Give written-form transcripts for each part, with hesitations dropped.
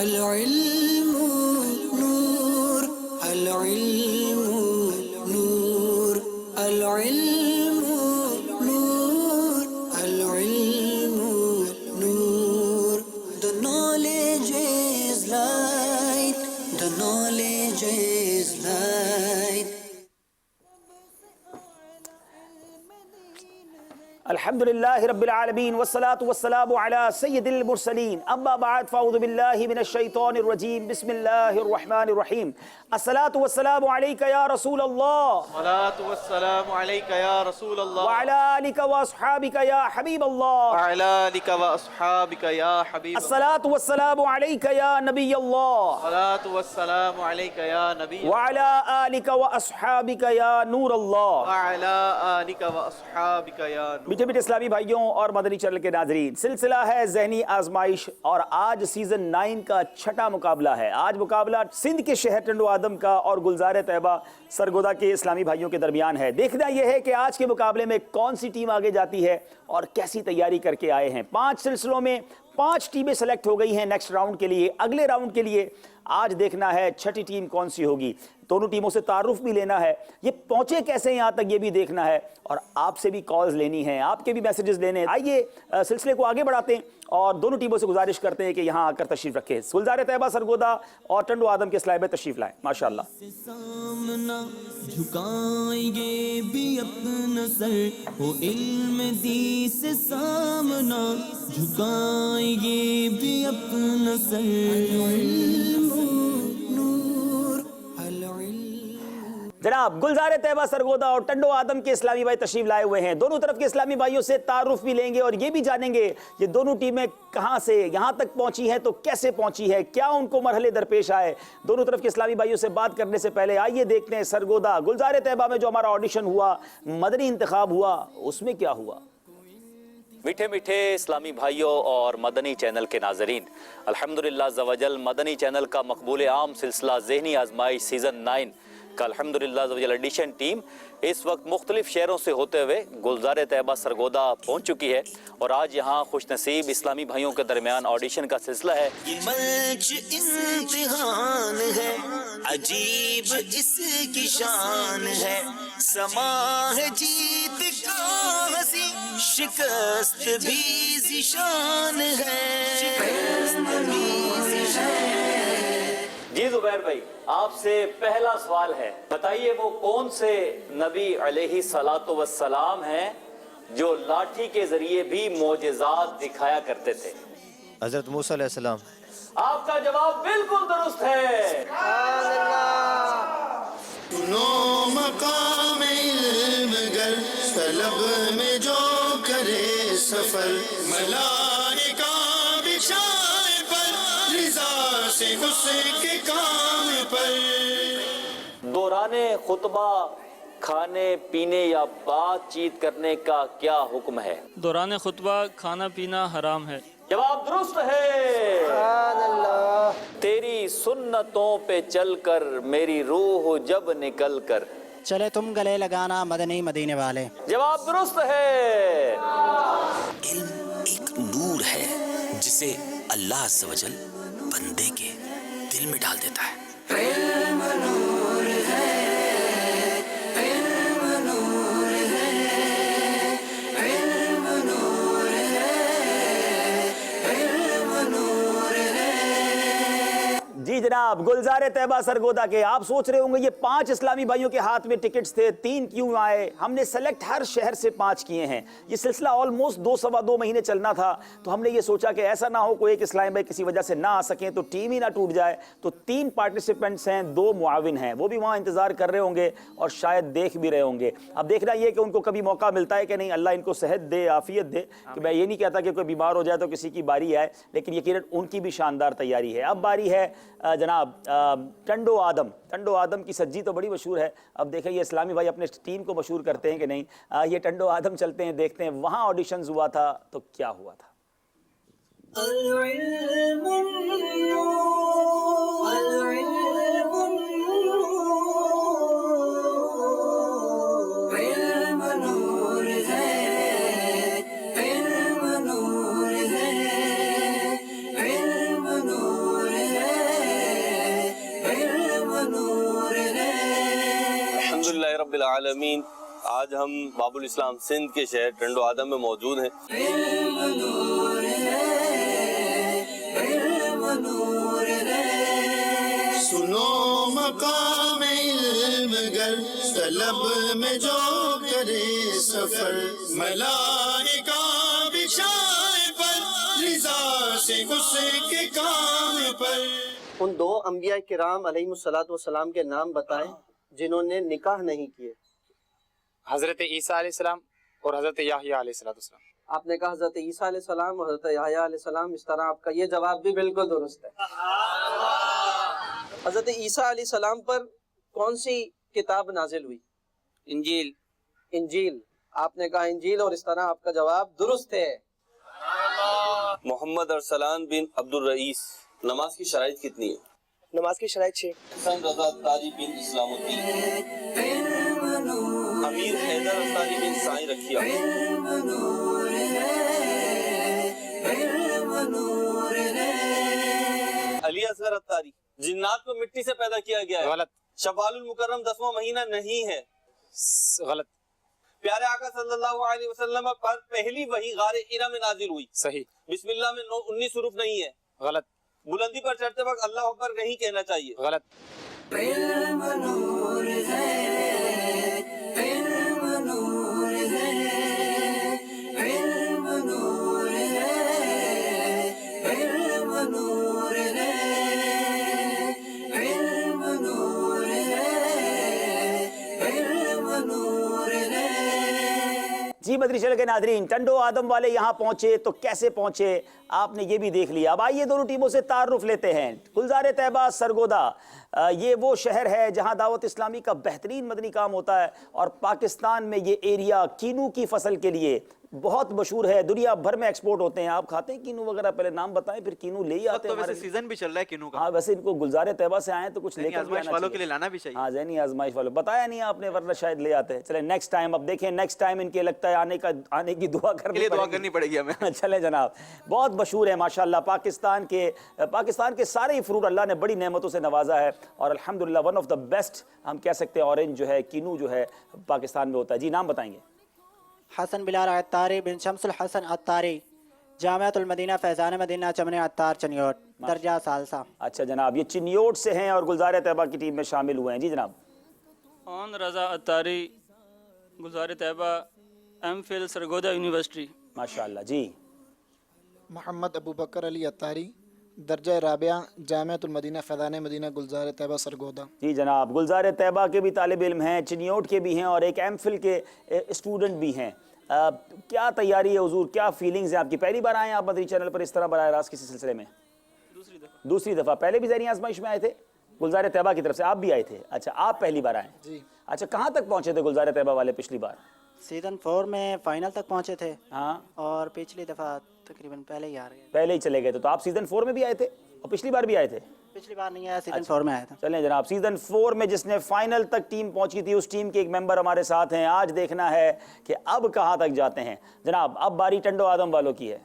العلم نور العلم نور العلم نور العلم نور The knowledge is light, the knowledge is light. الحمدللہ رب العالمین والصلاة والسلام علی سید المرسلین اما بعد فاعوذ باللہ من الشیطان الرجیم بسم اللہ الرحمن الرحیم الصلاة والسلام علیک یا رسول اللہ الصلاة والسلام علیک یا رسول اللہ وعلی آلک واصحابک یا حبیب اللہ وعلی آلک واصحابک یا حبیب اللہ الصلاة والسلام علیک یا نبی اللہ الصلاة والسلام علیک یا نبی اللہ وعلی آلک واصحابک یا نور اللہ وعلی آلک واصحابک یا نور. میٹھے میٹھے اسلامی بھائیوں اور مدنی چینل کے ناظرین، سلسلہ ہے ذہنی آزمائش اور آج سیزن 9 کا چھٹا مقابلہ ہے. آج مقابلہ سندھ کے شہر ٹنڈو آدم کا اور گلزار طیبہ سرگودا کے اسلامی بھائیوں کے درمیان ہے. دیکھنا یہ ہے کہ آج کے مقابلے میں کون سی ٹیم آگے جاتی ہے اور کیسی تیاری کر کے آئے ہیں. 5 سلسلوں میں 5 ٹیمیں سلیکٹ ہو گئی ہیں نیکسٹ راؤنڈ کے لیے. اگلے راؤنڈ کے لیے آج دیکھنا ہے چھٹی ٹیم کون سی ہوگی. دونوں ٹیموں سے تعارف بھی لینا ہے، یہ پہنچے کیسے یہاں تک یہ بھی دیکھنا ہے، اور آپ سے بھی کالز لینی ہیں، آپ کے بھی میسیجز لینے ہیں. آئیے سلسلے کو آگے بڑھاتے ہیں اور دونوں ٹیموں سے گزارش کرتے ہیں کہ یہاں آ کر تشریف رکھیں. گلزار طیبہ سرگودا اور ٹنڈو آدم کے اسلائی میں تشریف لائیں. ماشاءاللہ. سامنا جھکائیں گے بھی اپنا سر وہ علم دی سے سامنا جھکائیں گے بھی اپنا سر. جناب گلزار طیبہ سرگودا اور ٹنڈو آدم کے اسلامی بھائی تشریف لائے ہوئے ہیں. دونوں طرف کے اسلامی بھائیوں سے تعارف بھی لیں گے اور یہ بھی جانیں گے یہ دونوں ٹیمیں کہاں سے یہاں تک پہنچی ہیں تو کیسے پہنچی ہے، کیا ان کو مرحلے درپیش آئے. دونوں طرف کے اسلامی بھائیوں سے بات کرنے سے پہلے آئیے دیکھتے ہیں سرگودا گلزار طیبہ میں جو ہمارا آڈیشن ہوا، مدنی انتخاب ہوا، اس میں کیا ہوا. میٹھے میٹھے اسلامی بھائیوں اور مدنی چینل کے ناظرین، الحمدللہ عز و جل مدنی چینل کا مقبول عام سلسلہ ذہنی آزمائش سیزن 9 کا الحمدللہ عز و جل ایڈیشن ٹیم اس وقت مختلف شہروں سے ہوتے ہوئے گلزار طیبہ سرگودا پہنچ چکی ہے اور آج یہاں خوش نصیب اسلامی بھائیوں کے درمیان آڈیشن کا سلسلہ ہے. یہ منچ امتحان ہے عجیب اس کی شان ہے سما ہے جیت کا ہنسی شکست بھی ذیشان ہے. جی زبیر بھائی، آپ سے پہلا سوال ہے، بتائیے وہ کون سے نبی علیہ السلام ہیں جو لاٹھی کے ذریعے بھی معجزات دکھایا کرتے تھے؟ حضرت موسیٰ علیہ السلام. آپ کا جواب بالکل درست ہے. سنو مقام علم گر طلب میں جو کرے سفر ملائکہ بچھائے پر رضا سے اس کے کام پر. دوران خطبہ کھانے پینے یا بات چیت کرنے کا کیا حکم ہے؟ دوران خطبہ کھانا پینا حرام ہے. جواب درست ہے. تیری سنتوں پہ چل کر میری روح جب نکل کر. چلے تم گلے لگانا مدنی مدینے والے. جواب درست ہے. علم ایک نور ہے جسے اللہ عز و جل بندے کے دل میں ڈال دیتا ہے. علم نور ہے، علم نور ہے، علم نور ہے، علم نور ہے. جی جناب گلزار طیبہ سرگودا کے آپ سوچ رہے ہوں گے یہ 5 اسلامی بھائیوں کے ہاتھ میں ٹکٹس تھے، 3 کیوں آئے؟ ہم نے سیلیکٹ ہر شہر سے 5 کیے ہیں. یہ سلسلہ آلموسٹ 2 مہینے چلنا تھا تو ہم نے یہ سوچا کہ ایسا نہ ہو کوئی ایک اسلامی بھائی کسی وجہ سے نہ آ سکیں تو ٹیم ہی نہ ٹوٹ جائے. تو 3 پارٹیسپینٹس ہیں، 2 معاون ہیں، وہ بھی وہاں انتظار کر رہے ہوں گے اور شاید دیکھ بھی رہے ہوں گے. اب دیکھنا یہ کہ ان کو کبھی موقع ملتا ہے کہ نہیں. اللہ ان کو صحت دے، عافیت دے. کہ میں یہ نہیں کہتا کہ کوئی بیمار ہو جائے تو کسی کی باری آئے، لیکن یقیناً ان کی بھی شاندار تیاری ہے. اب باری ہے جناب ٹنڈو آدم کی سجی تو بڑی مشہور ہے. اب دیکھیں یہ اسلامی بھائی اپنے ٹیم کو مشہور کرتے ہیں کہ نہیں. یہ ٹنڈو آدم چلتے ہیں، دیکھتے ہیں وہاں آڈیشنز ہوا تھا تو کیا ہوا تھا. العلم نور العلم نور علم نور ہے، علم نور ہے، علم نور ہے. رب العالمین، آج ہم باب الاسلام سندھ کے شہر ٹنڈو آدم میں موجود ہیں۔ علم نور ہے، علم نور ہے، سنو مقام علم گر طلب میں جو کرے سفر، ملائکہ بچھائے پر رضا سے اس کے کام پر۔ ان دو انبیاء کرام علیہ الصلوۃ والسلام کے نام بتائیں جنہوں نے نکاح نہیں کیے۔ حضرت عیسیٰ علیہ السلام اور حضرت یحییٰ علیہ السلام۔ آپ نے کہا حضرت عیسیٰ علیہ السلام اور حضرت یحییٰ علیہ السلام، اس طرح آپ کا یہ جواب بھی بالکل درست ہے۔ حضرت عیسیٰ علیہ السلام پر کون سی کتاب نازل ہوئی؟ انجیل۔ انجیل، آپ نے کہا انجیل، اور اس طرح آپ کا جواب درست ہے۔ محمد ارسلان بن عبد الرئیس، نماز کی شرائط کتنی ہے؟ نماز کی شرائط 6۔ حسن رضا اتاری بن اسلام الدین، علم نور امیر حیدر اتاری بن سائیں رکھیا، علم نور ہے، علم نور ہے، علی اصغر اتاری۔ جنات کو مٹی سے پیدا کیا گیا ہے، غلط۔ شوال المکرم 10واں مہینہ نہیں ہے، غلط۔ پیارے آقا صلی اللہ علیہ وسلم پر پہلی وحی غار حرا میں نازل ہوئی، صحیح۔ بسم اللہ میں 19 حروف نہیں ہے، غلط۔ بلندی پر چڑھتے وقت اللہ اکبر نہیں کہنا چاہیے، غلط۔ علم نور ہے، علم نور ہے، علم نور ہے، علم نور ہے، علم نور ہے، علم نور ہے۔ جی مدری چینل کے ناظرین، ٹنڈو آدم والے یہاں پہنچے تو کیسے پہنچے آپ نے یہ بھی دیکھ لیا۔ اب آئیے دونوں ٹیموں سے تعارف لیتے ہیں۔ گلزار طیبہ سرگودا، یہ وہ شہر ہے جہاں دعوت اسلامی کا بہترین مدنی کام ہوتا ہے، اور پاکستان میں یہ ایریا کینو کی فصل کے لیے بہت مشہور ہے، دنیا بھر میں ایکسپورٹ ہوتے ہیں۔ آپ کھاتے ہیں کینو وغیرہ؟ پہلے نام بتائیں پھر کینو لے ہی آتے ہیں۔ ویسے سیزن بھی چل رہا ہے کینو کا۔ ہاں ویسے ان کو گلزار طیبہ سے آئے تو کچھ لے کر آزمائش والوں کے لیے لانا بھی چاہیے۔ ہاں ذہنی آزمائش والوں، بتایا نہیں آپ نے ورنہ شاید لے آتے ہیں۔ چلیں نیکسٹ ٹائم، اب دیکھیں نیکسٹ ٹائم ان کے لگتا ہے آنے کی دعا کرنی پڑے گی ہمیں۔ چلیں جناب، بہت مشہور ہے ماشاءاللہ پاکستان کے سارے فروٹ اللہ نے بڑی نعمتوں سے نوازا ہے، اور الحمدللہ ون آف دا بیسٹ ہم کہہ سکتے ہیں اورنج جو ہے، کینو جو ہے پاکستان میں ہوتا ہے۔ جی نام بتائیں گے؟ حسن بلال عطاری بن شمس الحسن عطاری، جامعۃ المدینہ فیضان مدینہ چمن عطار چنیوٹ، درجہ ثالثہ۔ اچھا جناب، یہ چنیوٹ سے ہیں اور گلزار طیبہ کی ٹیم میں شامل ہوئے ہیں۔ جی جناب؟ اون رضا عطاری، گلزار طیبہ، ایم فل سرگودا یونیورسٹی۔ ماشاءاللہ۔ جی محمد ابو بکر علی عطاری، درجہ رابعہ، جامعۃ المدینہ فیضان مدینہ گلزار طیبہ سرگودا۔ جی جناب، گلزار طیبہ کے بھی طالب علم ہیں، چنیوٹ کے بھی ہیں، اور ایک ایم فل کے اسٹوڈنٹ بھی ہیں۔ کیا تیاری ہے حضور، کیا فیلنگز ہیں آپ کی؟ پہلی بار آئے ہیں آپ مدری چینل پر اس طرح براہ راست کسی سلسلے میں؟ دوسری دفعہ۔ پہلے بھی ذہنی آزمائش میں آئے تھے گلزار طیبہ کی طرف سے؟ آپ بھی آئے تھے؟ اچھا، آپ پہلی بار آئے ہیں؟ جی۔ اچھا، کہاں تک پہنچے تھے گلزار طیبہ والے پچھلی بار؟ سیزن 4 میں فائنل تک پہنچے تھے، ہاں، اور پچھلی دفعہ تقریباً پہلے ہی آ گئے۔ پہلے ہی چلے گئے تھے، تو آپ سیزن 4 میں بھی آئے تھے اور پچھلی بار بھی آئے تھے؟ پچھلی بار نہیں آیا، سیزن 4 میں آیا تھا۔ چلیں جناب، سیزن 4 میں جس نے فائنل تک ٹیم پہنچی تھی اس ٹیم کے ایک ممبر ہمارے ساتھ ہیں۔ آج دیکھنا ہے کہ اب کہاں تک جاتے ہیں۔ جناب اب باری ٹنڈو آدم والوں کی ہے۔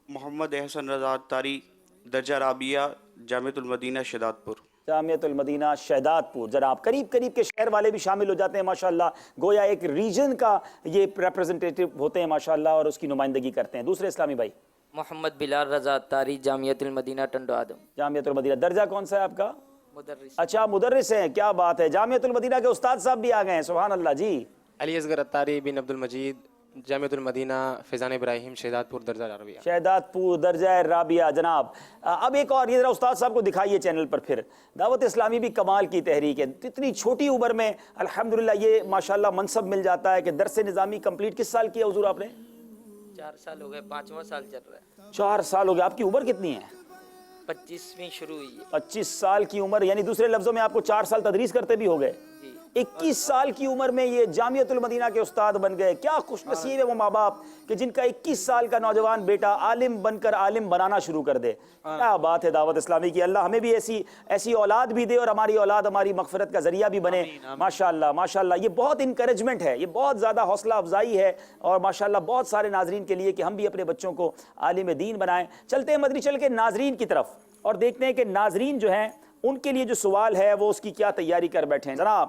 محمد احسن رضا عطاری، درجہ رابعہ، جامعۃ المدینہ شہداد پور۔ جامعۃ المدینہ شہداد پور۔ جناب قریب قریب کے شہر والے بھی شامل ہو جاتے ہیں ماشاءاللہ، گویا ایک ریجن کا یہ ریپرزنٹیٹیو ہوتے ہیں ماشاءاللہ، اور اس کی نمائندگی کرتے ہیں۔ دوسرے اسلامی بھائی؟ محمد بلال رضا عطاری، جامعۃ المدینہ ٹنڈو آدم۔ جامعۃ المدینہ۔ درجہ کون سا ہے آپ کا؟ مدرس۔ اچھا مدرس ہیں، کیا بات ہے، جامعۃ المدینہ کے استاد صاحب بھی آ گئے ہیں، سبحان اللہ۔ جی علی اصغر عطاری بن عبد المجید، جامعۃ المدینہ فیضان ابراہیم شہداد پور، درجہ رابعہ۔ شہداد پور، درجہ رابعہ۔ جناب اب ایک اور، یہ ذرا استاد صاحب کو دکھائیے چینل پر پھر۔ دعوت اسلامی بھی کمال کی تحریک ہے، اتنی چھوٹی عمر میں الحمدللہ یہ ماشاءاللہ منصب مل جاتا ہے کہ درس نظامی کمپلیٹ کس سال کیا حضور آپ نے؟ 4 سال ہو گئے، 5واں سال چل رہا ہے۔ 4 سال ہو گئے۔ آپ کی عمر کتنی ہے؟ 25ویں شروع ہوئی ہے۔ 25 سال کی عمر، یعنی دوسرے لفظوں میں آپ کو 4 سال تدریس کرتے بھی ہو گئے۔ 21 سال کی عمر میں یہ جامعۃ المدینہ کے استاد بن گئے۔ کیا خوش نصیب ہے وہ ماں باپ کہ جن کا 21 سال کا نوجوان بیٹا عالم بن کر عالم بنانا شروع کر دے۔ کیا بات ہے دعوت اسلامی کی۔ اللہ ہمیں بھی ایسی اولاد بھی دے، اور ہماری اولاد ہماری مغفرت کا ذریعہ بھی بنے ماشاءاللہ ماشاءاللہ۔ یہ بہت انکریجمنٹ ہے، یہ بہت زیادہ حوصلہ افزائی ہے، اور ماشاءاللہ بہت سارے ناظرین کے لیے کہ ہم بھی اپنے بچوں کو عالم دین بنائیں۔ چلتے ہیں مدری چل کے ناظرین کی طرف اور دیکھتے ہیں کہ ناظرین جو ہیں ان کے لیے جو سوال ہے وہ اس کی کیا تیاری کر بیٹھے ہیں۔ جناب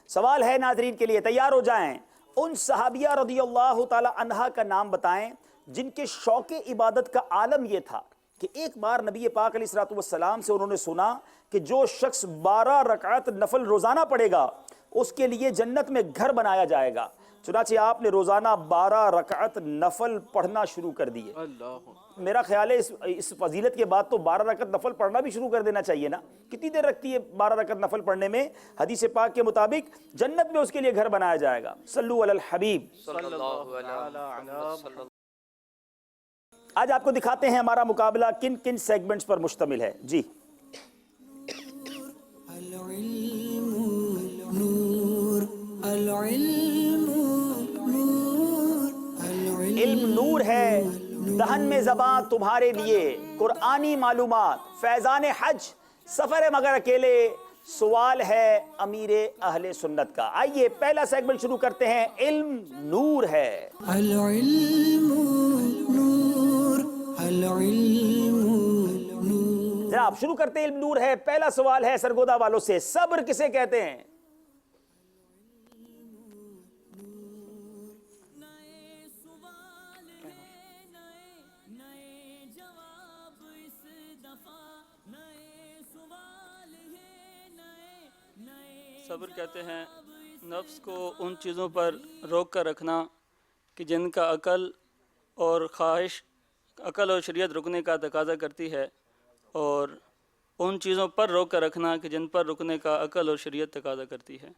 سوال ہے ناظرین کے لیے، تیار ہو جائیں. ان صحابیہ رضی اللہ تعالی عنہا کا نام بتائیں جن کے شوق عبادت کا عالم یہ تھا کہ ایک بار نبی پاک علیہ الصلوۃ والسلام سے انہوں نے سنا کہ جو شخص 12 رکعت نفل روزانہ پڑھے گا اس کے لیے جنت میں گھر بنایا جائے گا. چنانچہ آپ نے روزانہ 12 رکعت نفل پڑھنا شروع کر دیے. میرا خیال ہے اس فضیلت کے بعد تو 12 رکعت نفل پڑھنا بھی شروع کر دینا چاہیے نا. کتنی دیر رکھتی ہے 12 رکعت نفل پڑھنے میں؟ حدیث پاک کے مطابق جنت میں اس کے لیے گھر بنایا جائے گا. صلو علی الحبیب. آج آپ کو دکھاتے ہیں ہمارا مقابلہ کن کن سیگمنٹس پر مشتمل ہے. جی علم نور ہے، دہن میں زباں تمہارے لیے، قرآنی معلومات، فیضان حج، سفر مگر اکیلے، سوال ہے امیر اہل سنت کا. آئیے پہلا سیگمنٹ شروع کرتے ہیں. علم نور ہے. العلم نور، العلم نور. جناب شروع کرتے ہیں. علم نور ہے. پہلا سوال ہے سرگودا والوں سے، صبر کسے کہتے ہیں؟ صبر کہتے ہیں نفس کو ان چیزوں پر روک کر رکھنا کہ جن کا عقل اور شریعت رکنے کا تقاضا کرتی ہے، اور ان چیزوں پر روک کر رکھنا کہ جن پر رکنے کا عقل اور شریعت تقاضا کرتی ہے.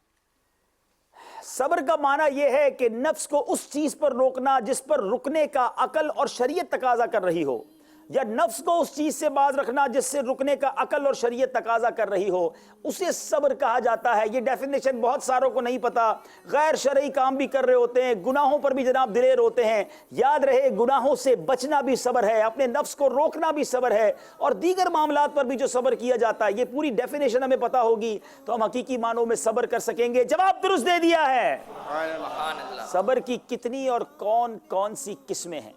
صبر کا معنی یہ ہے کہ نفس کو اس چیز پر روکنا جس پر رکنے کا عقل اور شریعت تقاضا کر رہی ہو، یا نفس کو اس چیز سے باز رکھنا جس سے رکنے کا عقل اور شریعت تقاضا کر رہی ہو، اسے صبر کہا جاتا ہے. یہ ڈیفینیشن بہت ساروں کو نہیں پتا. غیر شرعی کام بھی کر رہے ہوتے ہیں، گناہوں پر بھی جناب دلیر ہوتے ہیں. یاد رہے گناہوں سے بچنا بھی صبر ہے، اپنے نفس کو روکنا بھی صبر ہے، اور دیگر معاملات پر بھی جو صبر کیا جاتا ہے. یہ پوری ڈیفینیشن ہمیں پتا ہوگی تو ہم حقیقی معنوں میں صبر کر سکیں گے. جواب درست دے دیا ہے. صبر کی کتنی اور کون کون سی قسمیں ہیں؟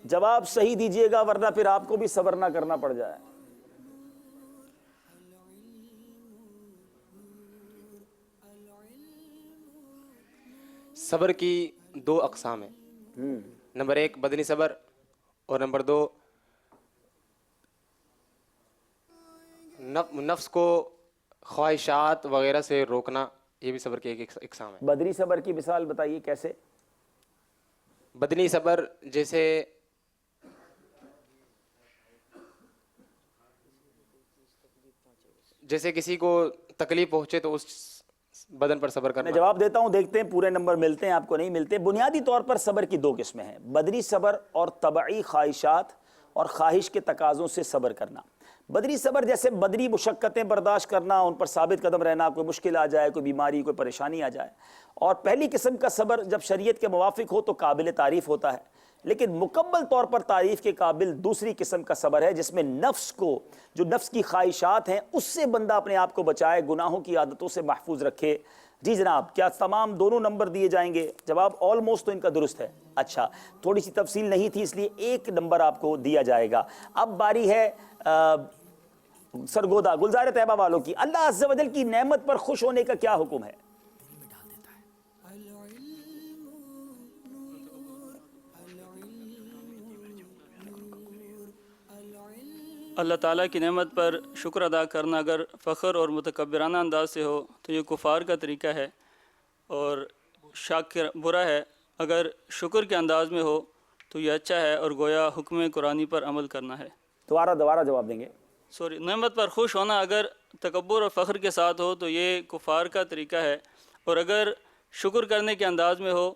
جواب صحیح دیجئے گا ورنہ پھر آپ کو بھی صبر نہ کرنا پڑ جائے. صبر کی 2 اقسام ہیں. نمبر 1 بدنی صبر، اور نمبر 2 نفس کو خواہشات وغیرہ سے روکنا. یہ بھی صبر کی ایک اقسام ہے. بدنی صبر کی مثال بتائیے کیسے؟ بدنی صبر جیسے کسی کو تکلیف پہنچے تو اس بدن پر صبر کرنا. میں جواب دیتا ہوں، دیکھتے ہیں پورے نمبر ملتے ہیں آپ کو نہیں ملتے. بنیادی طور پر صبر کی 2 قسمیں ہیں، بدنی صبر اور طبعی خواہشات اور خواہش کے تقاضوں سے صبر کرنا. بدنی صبر جیسے بدنی مشقتیں برداشت کرنا، ان پر ثابت قدم رہنا، کوئی مشکل آ جائے، کوئی بیماری، کوئی پریشانی آ جائے. اور پہلی قسم کا صبر جب شریعت کے موافق ہو تو قابل تعریف ہوتا ہے، لیکن مکمل طور پر تعریف کے قابل دوسری قسم کا صبر ہے جس میں نفس کو، جو نفس کی خواہشات ہیں اس سے بندہ اپنے آپ کو بچائے، گناہوں کی عادتوں سے محفوظ رکھے. جی جناب کیا تمام دونوں نمبر دیے جائیں گے؟ جواب آلموسٹ تو ان کا درست ہے. اچھا تھوڑی سی تفصیل نہیں تھی اس لیے 1 نمبر آپ کو دیا جائے گا. اب باری ہے سرگودا گلزار طیبہ والوں کی. اللہ عز و جل کی نعمت پر خوش ہونے کا کیا حکم ہے؟ اللہ تعالیٰ کی نعمت پر شکر ادا کرنا اگر فخر اور متکبرانہ انداز سے ہو تو یہ کفار کا طریقہ ہے، اور شاکر برا ہے. اگر شکر کے انداز میں ہو تو یہ اچھا ہے، اور گویا حکم قرآنی پر عمل کرنا ہے. دوبارہ جواب دیں گے. نعمت پر خوش ہونا اگر تکبر اور فخر کے ساتھ ہو تو یہ کفار کا طریقہ ہے، اور اگر شکر کرنے کے انداز میں ہو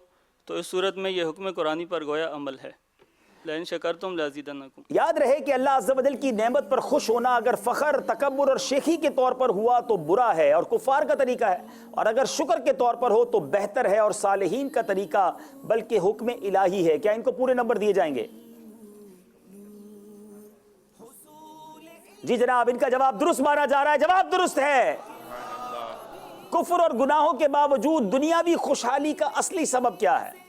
تو اس صورت میں یہ حکم قرآنی پر گویا عمل ہے. لئن شکرتم لازیدنکم. یاد رہے کہ اللہ عز و جل کی نعمت پر خوش ہونا اگر فخر، تکبر اور شیخی کے طور پر ہوا تو برا ہے اور کفار کا طریقہ ہے، اور اگر شکر کے طور پر ہو تو بہتر ہے اور صالحین کا طریقہ بلکہ حکم الہی ہے. کیا ان کو پورے نمبر دیے جائیں گے؟ جی جناب ان کا جواب درست مانا جا رہا ہے. جواب درست ہے. کفر اور گناہوں کے باوجود دنیاوی خوشحالی کا اصلی سبب کیا ہے؟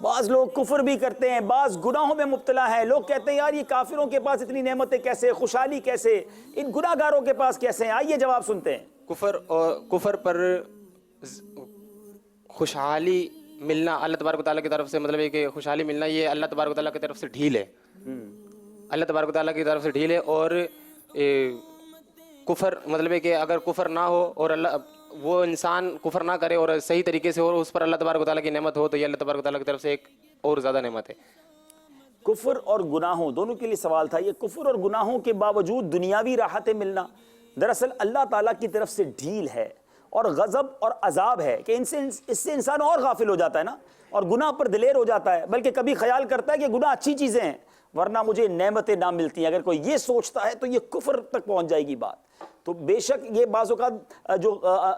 بعض لوگ کفر بھی کرتے ہیں, بعض گناہوں میں مبتلا ہیں. لوگ کہتے ہیں یار یہ کافروں کے پاس اتنی نعمتیں کیسے, خوشحالی کیسے, ان گناہ گاروں کے پاس کیسے ہیں؟ آئیے جواب سنتے ہیں. کفر پر خوشحالی ملنا اللہ تبارک و تعالیٰ کی طرف سے, مطلب ہے کہ خوشحالی ملنا یہ اللہ تبارک و تعالیٰ کی طرف سے ڈھیل ہے, اللہ تبارک و تعالیٰ کی طرف سے ڈھیل ہے. اور کفر مطلب ہے کہ اگر کفر نہ ہو اور اللہ وہ انسان کفر نہ کرے اور صحیح طریقے سے اور اس پر اللہ تبارک و تعالیٰ کی نعمت ہو تو یہ اللہ تبارک و تعالیٰ کی طرف سے ایک اور زیادہ نعمت ہے. کفر اور گناہوں دونوں کے لیے سوال تھا. یہ کفر اور گناہوں کے باوجود دنیاوی راحتیں ملنا دراصل اللہ تعالیٰ کی طرف سے ڈھیل ہے اور غضب اور عذاب ہے کہ اس سے انسان اور غافل ہو جاتا ہے نا, اور گناہ پر دلیر ہو جاتا ہے, بلکہ کبھی خیال کرتا ہے کہ گناہ اچھی چیزیں ہیں ورنہ مجھے نعمتیں نہ ملتی ہیں. اگر کوئی یہ سوچتا ہے تو یہ کفر تک پہنچ جائے گی بات. تو بے شک یہ بعض اوقات جو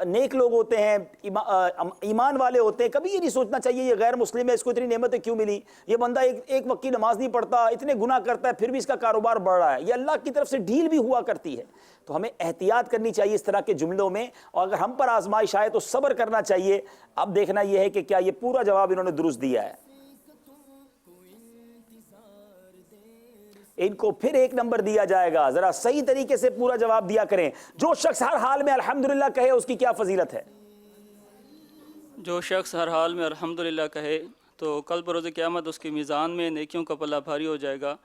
نیک لوگ ہوتے ہیں, ایمان والے ہوتے ہیں, کبھی یہ نہیں سوچنا چاہیے یہ غیر مسلم ہے, اس کو اتنی نعمتیں کیوں ملی, یہ بندہ ایک وقت کی نماز نہیں پڑھتا, اتنے گناہ کرتا ہے, پھر بھی اس کا کاروبار بڑھ رہا ہے. یہ اللہ کی طرف سے ڈھیل بھی ہوا کرتی ہے. تو ہمیں احتیاط کرنی چاہیے اس طرح کے جملوں میں, اور اگر ہم پر آزمائش آئے تو صبر کرنا چاہیے. اب دیکھنا یہ ہے کہ کیا یہ پورا جواب انہوں نے درست دیا ہے. ان کو پھر 1 نمبر دیا جائے گا. ذرا صحیح طریقے سے پورا جواب دیا کریں. جو شخص ہر حال میں الحمدللہ کہے اس کی کیا فضیلت ہے؟ جو شخص ہر حال میں الحمدللہ کہے تو کل بروز قیامت اس کی میزان میں نیکیوں کا پلہ بھاری ہو جائے گا.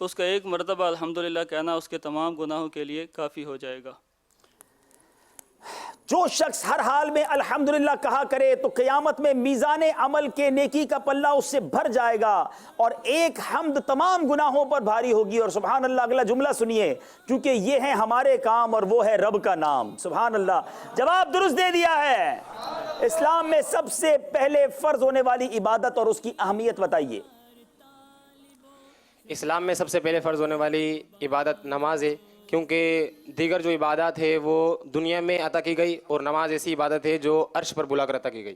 اس کا ایک مرتبہ الحمدللہ کہنا اس کے تمام گناہوں کے لیے کافی ہو جائے گا. جو شخص ہر حال میں الحمدللہ کہا کرے تو قیامت میں میزان عمل کے نیکی کا پلہ اس سے بھر جائے گا اور ایک حمد تمام گناہوں پر بھاری ہوگی. اور سبحان اللہ اگلا جملہ سنیے, کیونکہ یہ ہیں ہمارے کام اور وہ ہے رب کا نام. سبحان اللہ, جواب درست دے دیا ہے. اسلام میں سب سے پہلے فرض ہونے والی عبادت اور اس کی اہمیت بتائیے. اسلام میں سب سے پہلے فرض ہونے والی عبادت نماز ہے, کیونکہ دیگر جو عبادات ہے وہ دنیا میں عطا کی گئی اور نماز ایسی عبادت ہے جو عرش پر بلا کر عطا کی گئی.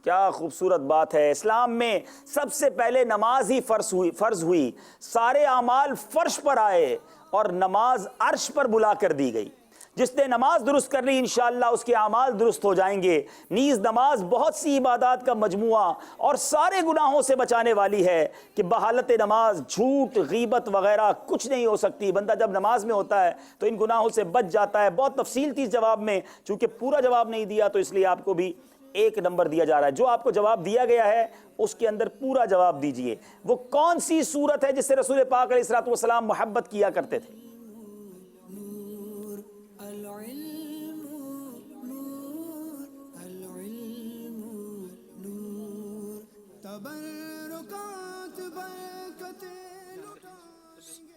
کیا خوبصورت بات ہے. اسلام میں سب سے پہلے نماز ہی فرض ہوئی, سارے اعمال فرش پر آئے اور نماز عرش پر بلا کر دی گئی. جس نے نماز درست کر لی انشاءاللہ اس کے اعمال درست ہو جائیں گے. نیز نماز بہت سی عبادات کا مجموعہ اور سارے گناہوں سے بچانے والی ہے کہ بحالت نماز جھوٹ, غیبت وغیرہ کچھ نہیں ہو سکتی. بندہ جب نماز میں ہوتا ہے تو ان گناہوں سے بچ جاتا ہے. بہت تفصیل تھی اس جواب میں, چونکہ پورا جواب نہیں دیا تو اس لیے آپ کو بھی 1 نمبر دیا جا رہا ہے. جو آپ کو جواب دیا گیا ہے اس کے اندر پورا جواب دیجئے. وہ کون سی صورت ہے جس سے رسول پاک علیہ الصلوۃ والسلام محبت کیا کرتے تھے؟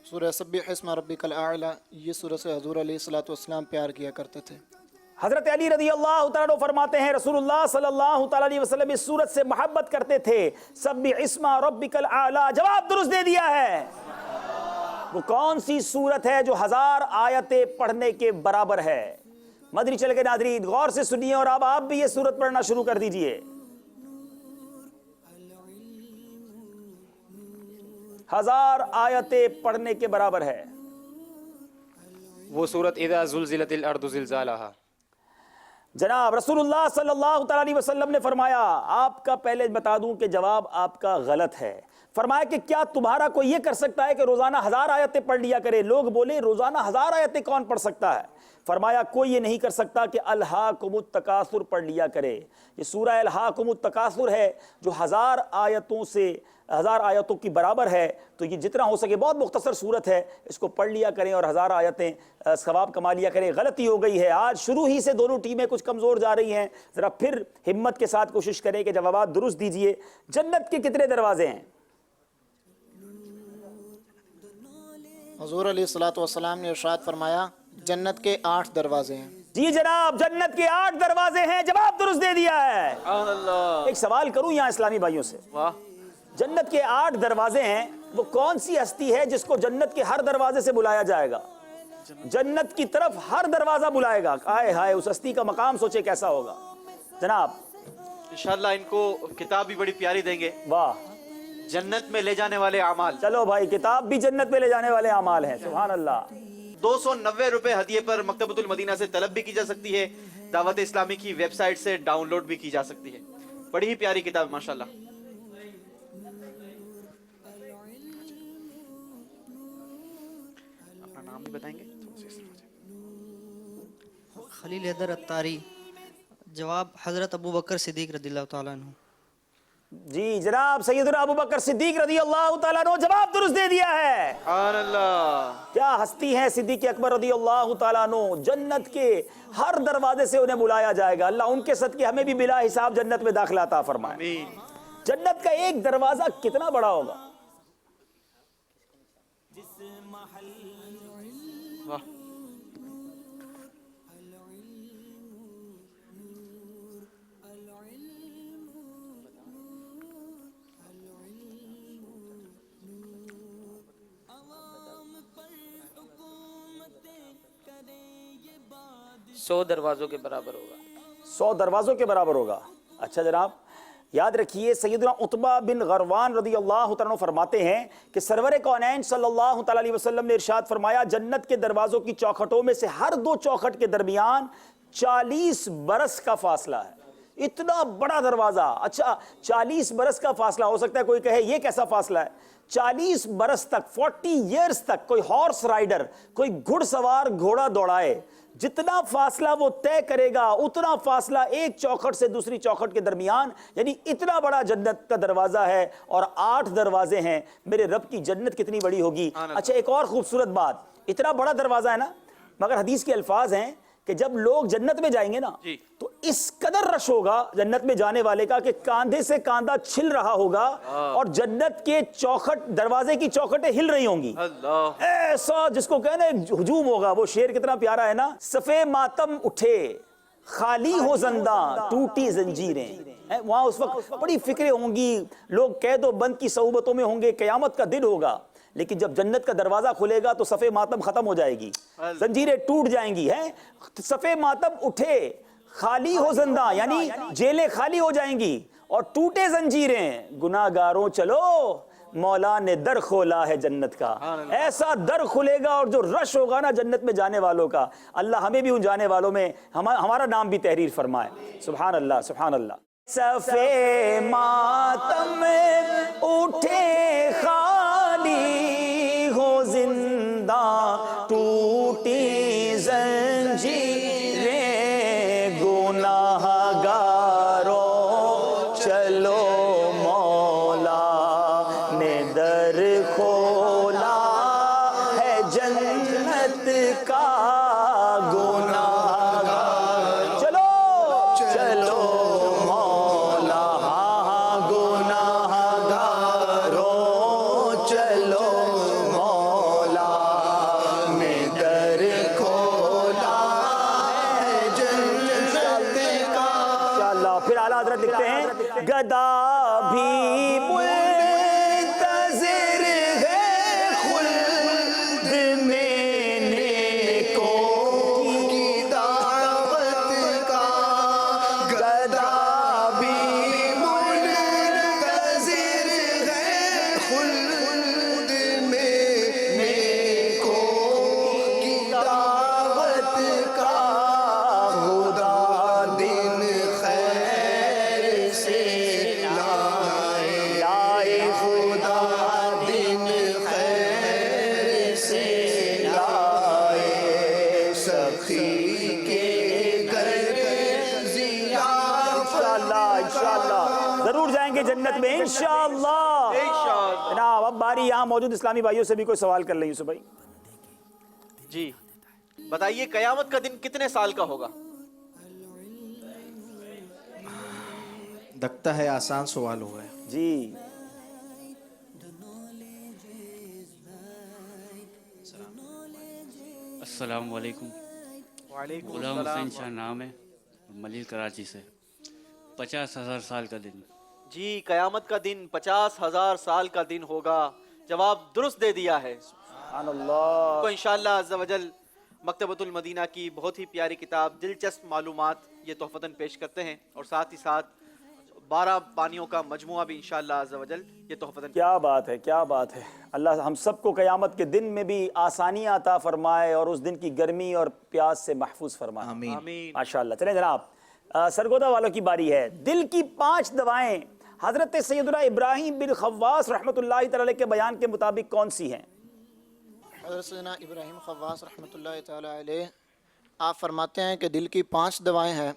سورہ سبح اسم ربک الاعلی, یہ سورہ سے حضور علیہ الصلوۃ والسلام پیار کیا کرتے تھے. حضرت علی رضی اللہ تعالیٰ عنہ فرماتے ہیں رسول اللہ صلی اللہ تعالیٰ علیہ وسلم اس سورت سے محبت کرتے تھے. سبح اسم ربک الاعلی, جواب درست دے دیا ہے. وہ کون سی سورت ہے جو 1000 آیتیں پڑھنے کے برابر ہے؟ مدنی چینل کے ناظرین غور سے سنیے اور اب آپ بھی یہ سورت پڑھنا شروع کر دیجئے. 1000 آیتیں پڑھنے کے برابر ہے. وہ سورت اذا زلزلت الارض زلزالہا. جناب رسول اللہ صلی اللہ تعالیٰ علیہ وسلم نے فرمایا, آپ کا پہلے بتا دوں کہ جواب آپ کا غلط ہے. فرمایا کہ کیا تمہارا کوئی یہ کر سکتا ہے کہ روزانہ 1000 آیتیں پڑھ لیا کرے؟ لوگ بولے روزانہ 1000 آیتیں کون پڑھ سکتا ہے؟ فرمایا کوئی یہ نہیں کر سکتا کہ الہاکم التکاثر پڑھ لیا کرے. یہ سورہ الہاکم التکاثر ہے جو 1000 آیتوں کی برابر ہے. تو یہ جتنا ہو سکے بہت مختصر صورت ہے, اس کو پڑھ لیا کریں اور 1000 آیتیں ثواب کما لیا کریں. غلطی ہو گئی ہے, آج شروع ہی سے دونوں ٹیمیں کچھ کمزور جا رہی ہیں. ذرا پھر ہمت کے ساتھ کوشش کریں کہ جوابات درست دیجئے. جنت کے کتنے دروازے ہیں؟ حضور علیہ الصلوۃ والسلام نے ارشاد فرمایا جنت کے 8 دروازے ہیں. جی جناب, جنت کے 8 دروازے ہیں, جواب درست دے دیا ہے. ایک سوال کروں یہاں اسلامی بھائیوں سے, جنت کے 8 دروازے ہیں, وہ کون سی ہستی ہے جس کو جنت کے ہر دروازے سے بلایا جائے گا؟ جنت کی طرف ہر دروازہ بلائے گا. ہائے ہائے, اس ہستی کا مقام سوچے کیسا ہوگا. جناب انشاءاللہ ان کو کتاب بھی بڑی پیاری دیں گے. واہ, جنت میں لے جانے والے اعمال. چلو بھائی, کتاب بھی جنت میں لے جانے والے اعمال ہیں. سبحان اللہ. 290 روپے ہدیے پر مکتبۃ المدینہ سے طلب بھی کی جا سکتی ہے, دعوت اسلامی کی ویب سائٹ سے ڈاؤن لوڈ بھی کی جا سکتی ہے. بڑی ہی پیاری کتاب ماشاءاللہ. بتائیں گے؟ خلیل حیدر اتاری، جواب حضرت ابو بکر صدیق رضی اللہ تعالیٰ عنہ۔ جی جناب سیدنا ابو بکر صدیق رضی اللہ تعالیٰ عنہ جواب درست دے دیا ہے۔ سبحان اللہ، کیا ہستی ہے صدیق اکبر رضی اللہ تعالیٰ عنہ، جنت کے ہر دروازے سے انہیں بلایا جائے گا، اللہ ان کے صدقے ہمیں بھی بلا حساب جنت میں داخلہ عطا فرمائے۔ آمین۔ جنت کا ایک دروازہ کتنا بڑا ہوگا؟ واہ، سو دروازوں کے برابر ہوگا۔ 100 دروازوں کے برابر ہوگا۔ اچھا جناب یاد رکھیے سیدنا عتبہ بن غروان رضی اللہ تعالیٰ عنہ فرماتے ہیں کہ سرور کونین صلی اللہ تعالیٰ علیہ وسلم نے ارشاد فرمایا جنت کے دروازوں کی چوکھٹوں میں سے ہر 2 چوکھٹ کے درمیان 40 برس کا فاصلہ ہے۔ اتنا بڑا دروازہ، اچھا 40 برس کا فاصلہ، ہو سکتا ہے کوئی کہے یہ کیسا فاصلہ ہے؟ 40 برس تک، 40 ایئرز تک کوئی ہارس رائڈر، کوئی گھڑ سوار گھوڑا دوڑائے، جتنا فاصلہ وہ طے کرے گا اتنا فاصلہ ایک چوکھٹ سے دوسری چوکھٹ کے درمیان، یعنی اتنا بڑا جنت کا دروازہ ہے اور 8 دروازے ہیں۔ میرے رب کی جنت کتنی بڑی ہوگی۔ اچھا ایک اور خوبصورت بات، اتنا بڑا دروازہ ہے نا، مگر حدیث کے الفاظ ہیں کہ جب لوگ جنت میں جائیں گے نا تو اس قدر رش ہوگا جنت میں جانے والے کا کہ کاندھے سے کاندھا چھل رہا ہوگا اور جنت کے چوکھٹ، دروازے کی چوکھٹیں ہل رہی ہوں گی، ایسا جس کو کہنا ہجوم ہوگا۔ وہ شعر کتنا پیارا ہے نا، صفے ماتم اٹھے خالی ہو زنداں ٹوٹی زنجیریں۔ وہاں اس وقت بڑی فکریں ہوں گی، لوگ قید و بند کی صعوبتوں میں ہوں گے، قیامت کا دن ہوگا، لیکن جب جنت کا دروازہ کھلے گا تو صفے ماتم ختم ہو جائے گی، زنجیریں ٹوٹ جائیں گی۔ صفے ماتم اٹھے خالی ہو زنداں، یعنی جیلیں خالی ہو جائیں گی اور ٹوٹے زنجیریں، گناہ گاروں چلو مولا نے در کھولا ہے جنت کا۔ ایسا در کھلے گا اور جو رش ہوگا نا جنت میں جانے والوں کا، اللہ ہمیں بھی ان جانے والوں میں ہمارا نام بھی تحریر فرمائے۔ سبحان اللہ سبحان اللہ۔ صفے ماتم اٹھے خالی ہو زنداں ٹوٹی زنجیریں، گناہ گاروں چلو مولا نے در کھولا ہے جنت کا، گناہ گار چلو چلو مولا، گناہ گاروں چلو مولا نے در کھولا ہے جنت کا۔ انشاءاللہ پھر اعلیٰ حضرت لکھتے ہیں گدا بھی منتظر ہے خلد میں نیکوں کی دعوت کا، گدا بھی منتظر ہے خلد میں نیکوں کی دعوت کا، خدا دن خیر سے لائے خدا دن خیر سے لائے، سخی کے گھر انشاءاللہ ضرور جائیں گے جنت میں انشاءاللہ۔ جناب اب باری یہاں موجود اسلامی بھائیوں سے بھی کوئی سوال کر لیں یوسف بھائی۔ جی بتائیے قیامت کا دن کتنے سال کا ہوگا؟ لگتا ہے آسان سوال ہوگا جی السلام علیکم۔ وعلیکم غلام السلام۔ حسین شاہ نام ہے، ملیل کراچی سے۔ 50,000 سال کا دن۔ جی قیامت کا دن 50,000 سال کا دن ہوگا، جواب درست دے دیا ہے۔ سبحان اللہ۔ کو انشاءاللہ عز و جل مکتبۃ المدینہ کی بہت ہی پیاری کتاب دلچسپ معلومات یہ تحفتاً پیش کرتے ہیں، اور ساتھ ہی ساتھ 12 بانیوں کا مجموعہ بھی انشاءاللہ عز و جل یہ تحفتاً۔ کیا بات ہے کیا بات ہے، اللہ ہم سب کو قیامت کے دن میں بھی آسانیاں عطا فرمائے اور اس دن کی گرمی اور پیاس سے محفوظ فرمائے۔ آمین۔ ماشاءاللہ۔ چلیں جناب سرگودا والوں کی باری ہے۔ دل کی 5 دوائیں حضرت سیدنا ابراہیم بن خواص رحمۃ اللہ تعالی کے بیان کے مطابق کون سی ہیں؟ حضرت سیدنا ابراہیم خواص رحمۃ اللہ تعالی علیہ آپ فرماتے ہیں کہ دل کی 5 دعائیں ہیں: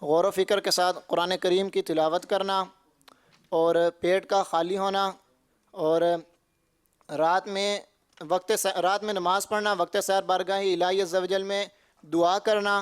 غور و فکر کے ساتھ قرآن کریم کی تلاوت کرنا، اور پیٹ کا خالی ہونا، اور رات میں نماز پڑھنا، وقت سحر بارگاہ الہی عز و جل میں دعا کرنا،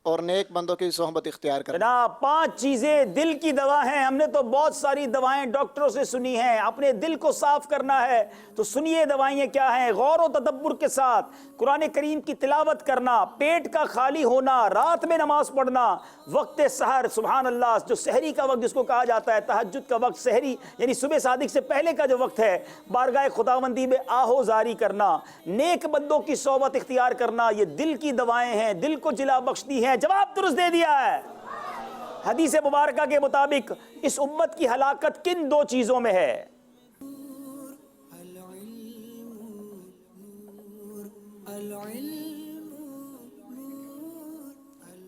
اور نیک بندوں کی صحبت اختیار کرنا۔ جناب 5 چیزیں دل کی دوا ہیں۔ ہم نے تو بہت ساری دوائیں ڈاکٹروں سے سنی ہیں، اپنے دل کو صاف کرنا ہے تو سنیے دوائیں کیا ہیں۔ غور و تدبر کے ساتھ قرآن کریم کی تلاوت کرنا، پیٹ کا خالی ہونا، رات میں نماز پڑھنا، وقت سحر، سبحان اللہ، جو سحری کا وقت جس کو کہا جاتا ہے، تہجد کا وقت، سحری یعنی صبح صادق سے پہلے کا جو وقت ہے، بارگاہ خداوندی میں آہو زاری کرنا، نیک بندوں کی صحبت اختیار کرنا، یہ دل کی دوائیں ہیں، دل کو جلا بخشتی ہیں۔ جواب درست دے دیا ہے۔ حدیث مبارکہ کے مطابق اس امت کی ہلاکت کن 2 چیزوں میں ہے؟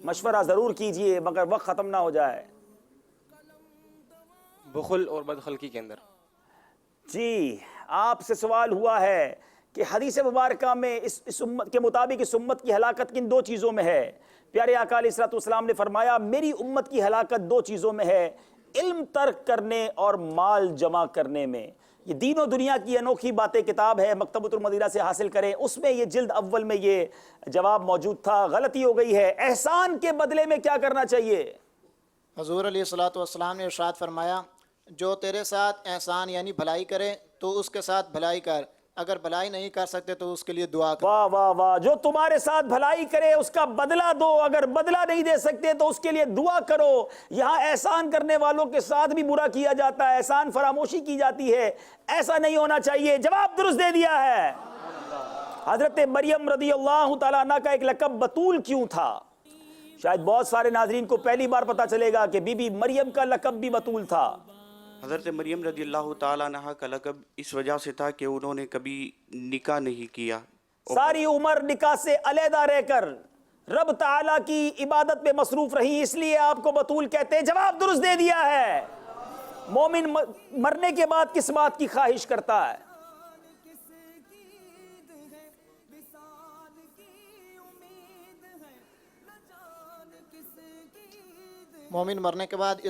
مشورہ ضرور کیجئے مگر وقت ختم نہ ہو جائے۔ بخل اور بدخلقی کے اندر۔ جی آپ سے سوال ہوا ہے کہ حدیث مبارکہ میں اس امت کے مطابق اس امت کی ہلاکت کن 2 چیزوں میں ہے؟ پیارے آقا علیہ الصلوۃ والسلام نے فرمایا میری امت کی ہلاکت 2 چیزوں میں ہے: علم ترک کرنے اور مال جمع کرنے میں۔ یہ دین و دنیا کی انوکھی باتیں کتاب ہے، مکتبۃ المدینہ سے حاصل کریں، اس میں یہ جلد اول میں یہ جواب موجود تھا۔ غلطی ہو گئی ہے۔ احسان کے بدلے میں کیا کرنا چاہیے؟ حضور علیہ الصلوۃ والسلام نے ارشاد فرمایا جو تیرے ساتھ احسان یعنی بھلائی کرے تو اس کے ساتھ بھلائی کر، اگر بھلائی نہیں کر سکتے تو اس کے لیے دعا کر۔ واہ واہ واہ، جو تمہارے ساتھ بھلائی کرے اس کا بدلہ دو، اگر بدلہ نہیں دے سکتے تو اس کے لیے دعا کرو۔ یہاں احسان کرنے والوں کے ساتھ بھی برا کیا جاتا ہے، احسان فراموشی کی جاتی ہے، ایسا نہیں ہونا چاہیے۔ جواب درست دے دیا ہے۔ حضرت مریم رضی اللہ تعالیٰ عنہ کا ایک لقب بتول کیوں تھا؟ شاید بہت سارے ناظرین کو پہلی بار پتا چلے گا کہ بی بی مریم کا لقب بھی بتول تھا۔ حضرت مریم رضی اللہ تعالیٰ عنہ کا لقب اس وجہ سے تھا کہ انہوں نے کبھی نکاح نہیں کیا، ساری عمر نکاح سے علیحدہ رہ کر رب تعالیٰ کی عبادت میں مصروف رہی، اس لیے آپ کو بتول کہتے ہیں۔ جواب درست دے دیا ہے۔ مومن مرنے کے بعد کس بات کی خواہش کرتا ہے؟ مومن مرنے کے بعد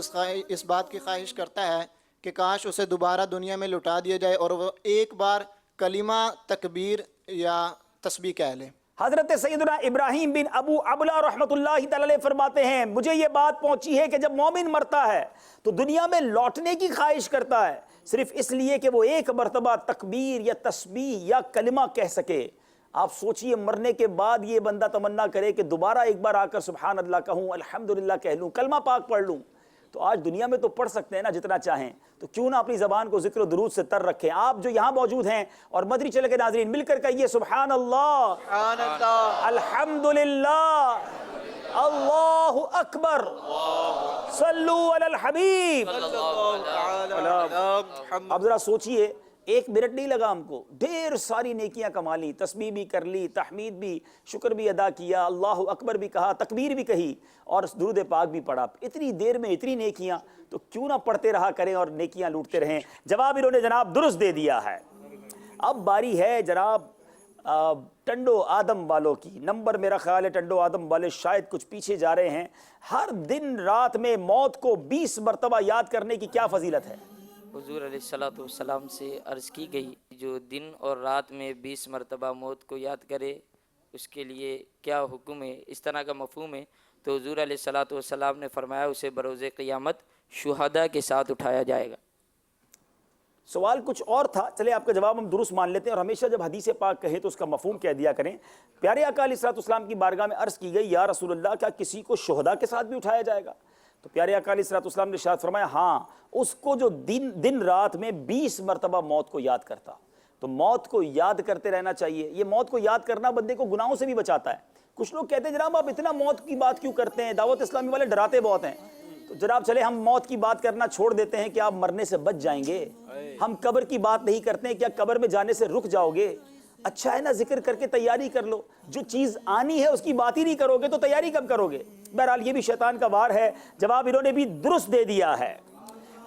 اس بات کی خواہش کرتا ہے کہ کاش اسے دوبارہ دنیا میں لٹا دیا جائے اور وہ ایک بار کلمہ تکبیر یا تسبیح کہہ لے۔ حضرت سیدنا ابراہیم بن ابو عبلہ رحمۃ اللہ تعالی علیہ فرماتے ہیں مجھے یہ بات پہنچی ہے کہ جب مومن مرتا ہے تو دنیا میں لوٹنے کی خواہش کرتا ہے صرف اس لیے کہ وہ ایک مرتبہ تکبیر یا تسبیح یا کلمہ کہہ سکے۔ آپ سوچئے مرنے کے بعد یہ بندہ تمنا کرے کہ دوبارہ ایک بار آ کر سبحان اللہ کہوں، الحمدللہ کہہ لوں، کلمہ پاک پڑھ لوں۔ تو آج دنیا میں تو پڑھ سکتے ہیں نا جتنا چاہیں، تو کیوں نہ اپنی زبان کو ذکر و درود سے تر رکھیں۔ آپ جو یہاں موجود ہیں اور مدری چینل کے ناظرین مل کر کہیے سبحان اللہ، الحمدللہ، اللہ اکبر، صلو علی الحبیب۔ اب ذرا سوچئے 1 منٹ نہیں لگا ہم کو، ڈھیر ساری نیکیاں کما لی، تسبیح بھی کر لی، تحمید بھی، شکر بھی ادا کیا، اللہ اکبر بھی کہا، تکبیر بھی کہی اور درود پاک بھی پڑھا۔ اتنی دیر میں اتنی نیکیاں، تو کیوں نہ پڑھتے رہا کریں اور نیکیاں لوٹتے رہیں۔ جواب انہوں نے جناب درست دے دیا ہے۔ اب باری ہے جناب ٹنڈو آدم والوں کی۔ نمبر میرا خیال ہے ٹنڈو آدم والے شاید کچھ پیچھے جا رہے ہیں۔ ہر دن رات میں موت کو 20 مرتبہ یاد کرنے کی کیا فضیلت ہے؟ حضور علیہ الصلوۃ والسلام سے عرض کی گئی جو دن اور رات میں 20 مرتبہ موت کو یاد کرے اس کے لیے کیا حکم ہے، اس طرح کا مفہوم ہے، تو حضور علیہ الصلوۃ والسلام نے فرمایا اسے بروز قیامت شہداء کے ساتھ اٹھایا جائے گا۔ سوال کچھ اور تھا، چلے آپ کا جواب ہم درست مان لیتے ہیں، اور ہمیشہ جب حدیث پاک کہے تو اس کا مفہوم کہہ دیا کریں۔ پیارے آقا علیہ الصلوۃ والسلام کی بارگاہ میں عرض کی گئی یا رسول اللہ کیا کسی کو شہداء کے ساتھ بھی اٹھایا جائے گا؟ تو پیارے آقا علیہ الصلوۃ والسلام نے ارشاد فرمایا ہاں، اس کو جو دن رات میں 20 مرتبہ موت کو یاد کرتا۔ تو موت کو یاد کرتے رہنا چاہیے۔ یہ موت کو یاد کرنا بندے کو گناہوں سے بھی بچاتا ہے۔ کچھ لوگ کہتے ہیں جناب آپ اتنا موت کی بات کیوں کرتے ہیں، دعوت اسلامی والے ڈراتے بہت ہیں۔ تو جناب چلے ہم موت کی بات کرنا چھوڑ دیتے ہیں کہ آپ مرنے سے بچ جائیں گے۔ ہم قبر کی بات نہیں کرتے ہیں، کیا قبر میں جانے سے رک جاؤ گے؟ اچھا ہے نا ذکر کر کے تیاری کر لو، جو چیز آنی ہے اس کی بات ہی نہیں کرو گے تو تیاری کب کرو گے؟ بہرحال یہ بھی شیطان کا وار ہے۔ جواب انہوں نے بھی درست دے دیا ہے۔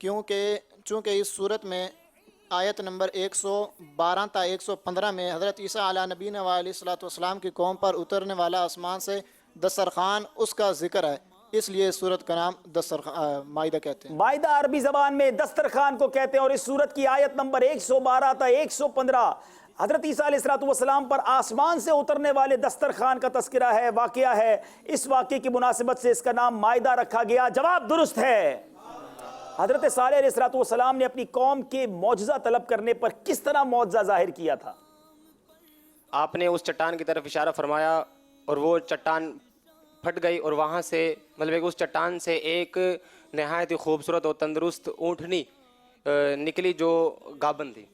چونکہ اس صورت میں آیت نمبر 112 تا 115 میں حضرت عیسیٰ علیہ نبینا علیہ الصلوۃ والسلام کی قوم پر اترنے والا آسمان سے دسترخوان اس کا ذکر ہے، اس لیے اس صورت کا نام مائدہ کہتے ہیں۔ مائدہ عربی زبان میں دسترخوان کو کہتے ہیں، اور اس صورت کی آیت نمبر 112 تا 115 حضرت عیسیٰ علیہ السلام پر آسمان سے اترنے والے دسترخوان کا تذکرہ ہے، واقعہ ہے۔ اس واقعے کی مناسبت سے اس کا نام مائدہ رکھا گیا۔ جواب درست ہے۔ حضرت صالح علیہ السلام نے اپنی قوم کے معجزہ طلب کرنے پر کس طرح معجزہ ظاہر کیا تھا؟ آپ نے اس چٹان کی طرف اشارہ فرمایا اور وہ چٹان پھٹ گئی، اور وہاں سے مطلب اس چٹان سے ایک نہایت ہی خوبصورت اور تندرست اونٹنی نکلی جو گابن تھی۔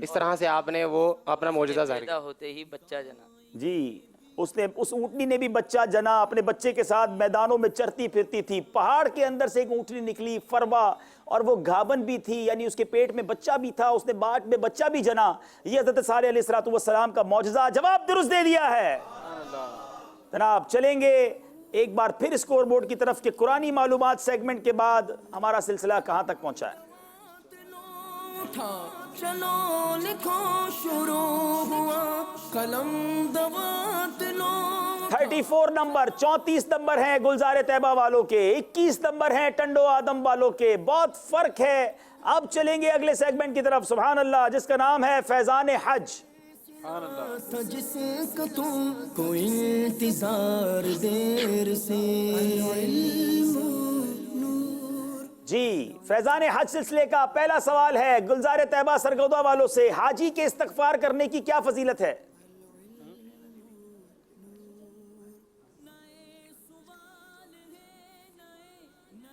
اس طرح سے آپ نے وہ اپنا معجزہ ظاہر کیا۔ پیدا ہوتے ہی بچہ جنا۔ جی، اس اونٹنی نے بھی بچہ جنا، اپنے بچے کے ساتھ میدانوں میں چرتی پھرتی تھی۔ پہاڑ کے اندر سے ایک اونٹنی نکلی، فروا، اور وہ گھابن بھی تھی، یعنی اس کے پیٹ میں بچہ بھی تھا، اس نے باٹ میں بچہ بھی جنا۔ یہ حضرت صالح علیہ السلام کا معجزہ۔ جواب درست دے دیا ہے۔ جناب چلیں گے ایک بار پھر اسکور بورڈ کی طرف کہ قرآنی معلومات سیگمنٹ کے بعد ہمارا سلسلہ کہاں تک پہنچا ہے۔ چلو لکھو شروع ہوا قلم دوات لو۔ 34 نمبر، 34 نمبر ہیں گلزار طیبہ والوں کے، 21 نمبر ہیں ٹنڈو آدم والوں کے، بہت فرق ہے۔ اب چلیں گے اگلے سیگمنٹ کی طرف، سبحان اللہ، جس کا نام ہے فیضان حج۔ جس کا تم کو انتظار دیر سے، جی، فیضان حج سلسلے کا پہلا سوال ہے گلزار طیبہ سرگودا والوں سے، حاجی کے استغفار کرنے کی کیا فضیلت ہے؟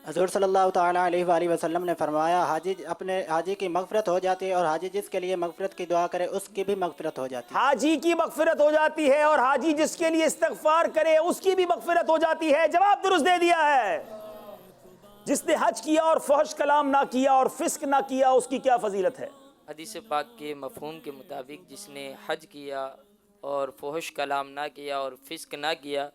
حضور صلی اللہ تعالیٰ علیہ وآلہ وسلم نے فرمایا حاجی کی مغفرت ہو جاتی ہے، اور حاجی جس کے لیے مغفرت کی دعا کرے اس کی بھی مغفرت ہو جاتی ہے۔ حاجی کی مغفرت ہو جاتی ہے، اور حاجی جس کے لیے استغفار کرے اس کی بھی مغفرت ہو جاتی ہے۔ جواب درست دے دیا ہے۔ جس نے حج کیا اور فحش کلام نہ کیا اور فسق نہ کیا، اس کی کیا فضیلت ہے؟ حدیث پاک کے مفہوم کے مطابق جس نے حج کیا اور فحش کلام نہ کیا اور فسق نہ کیا،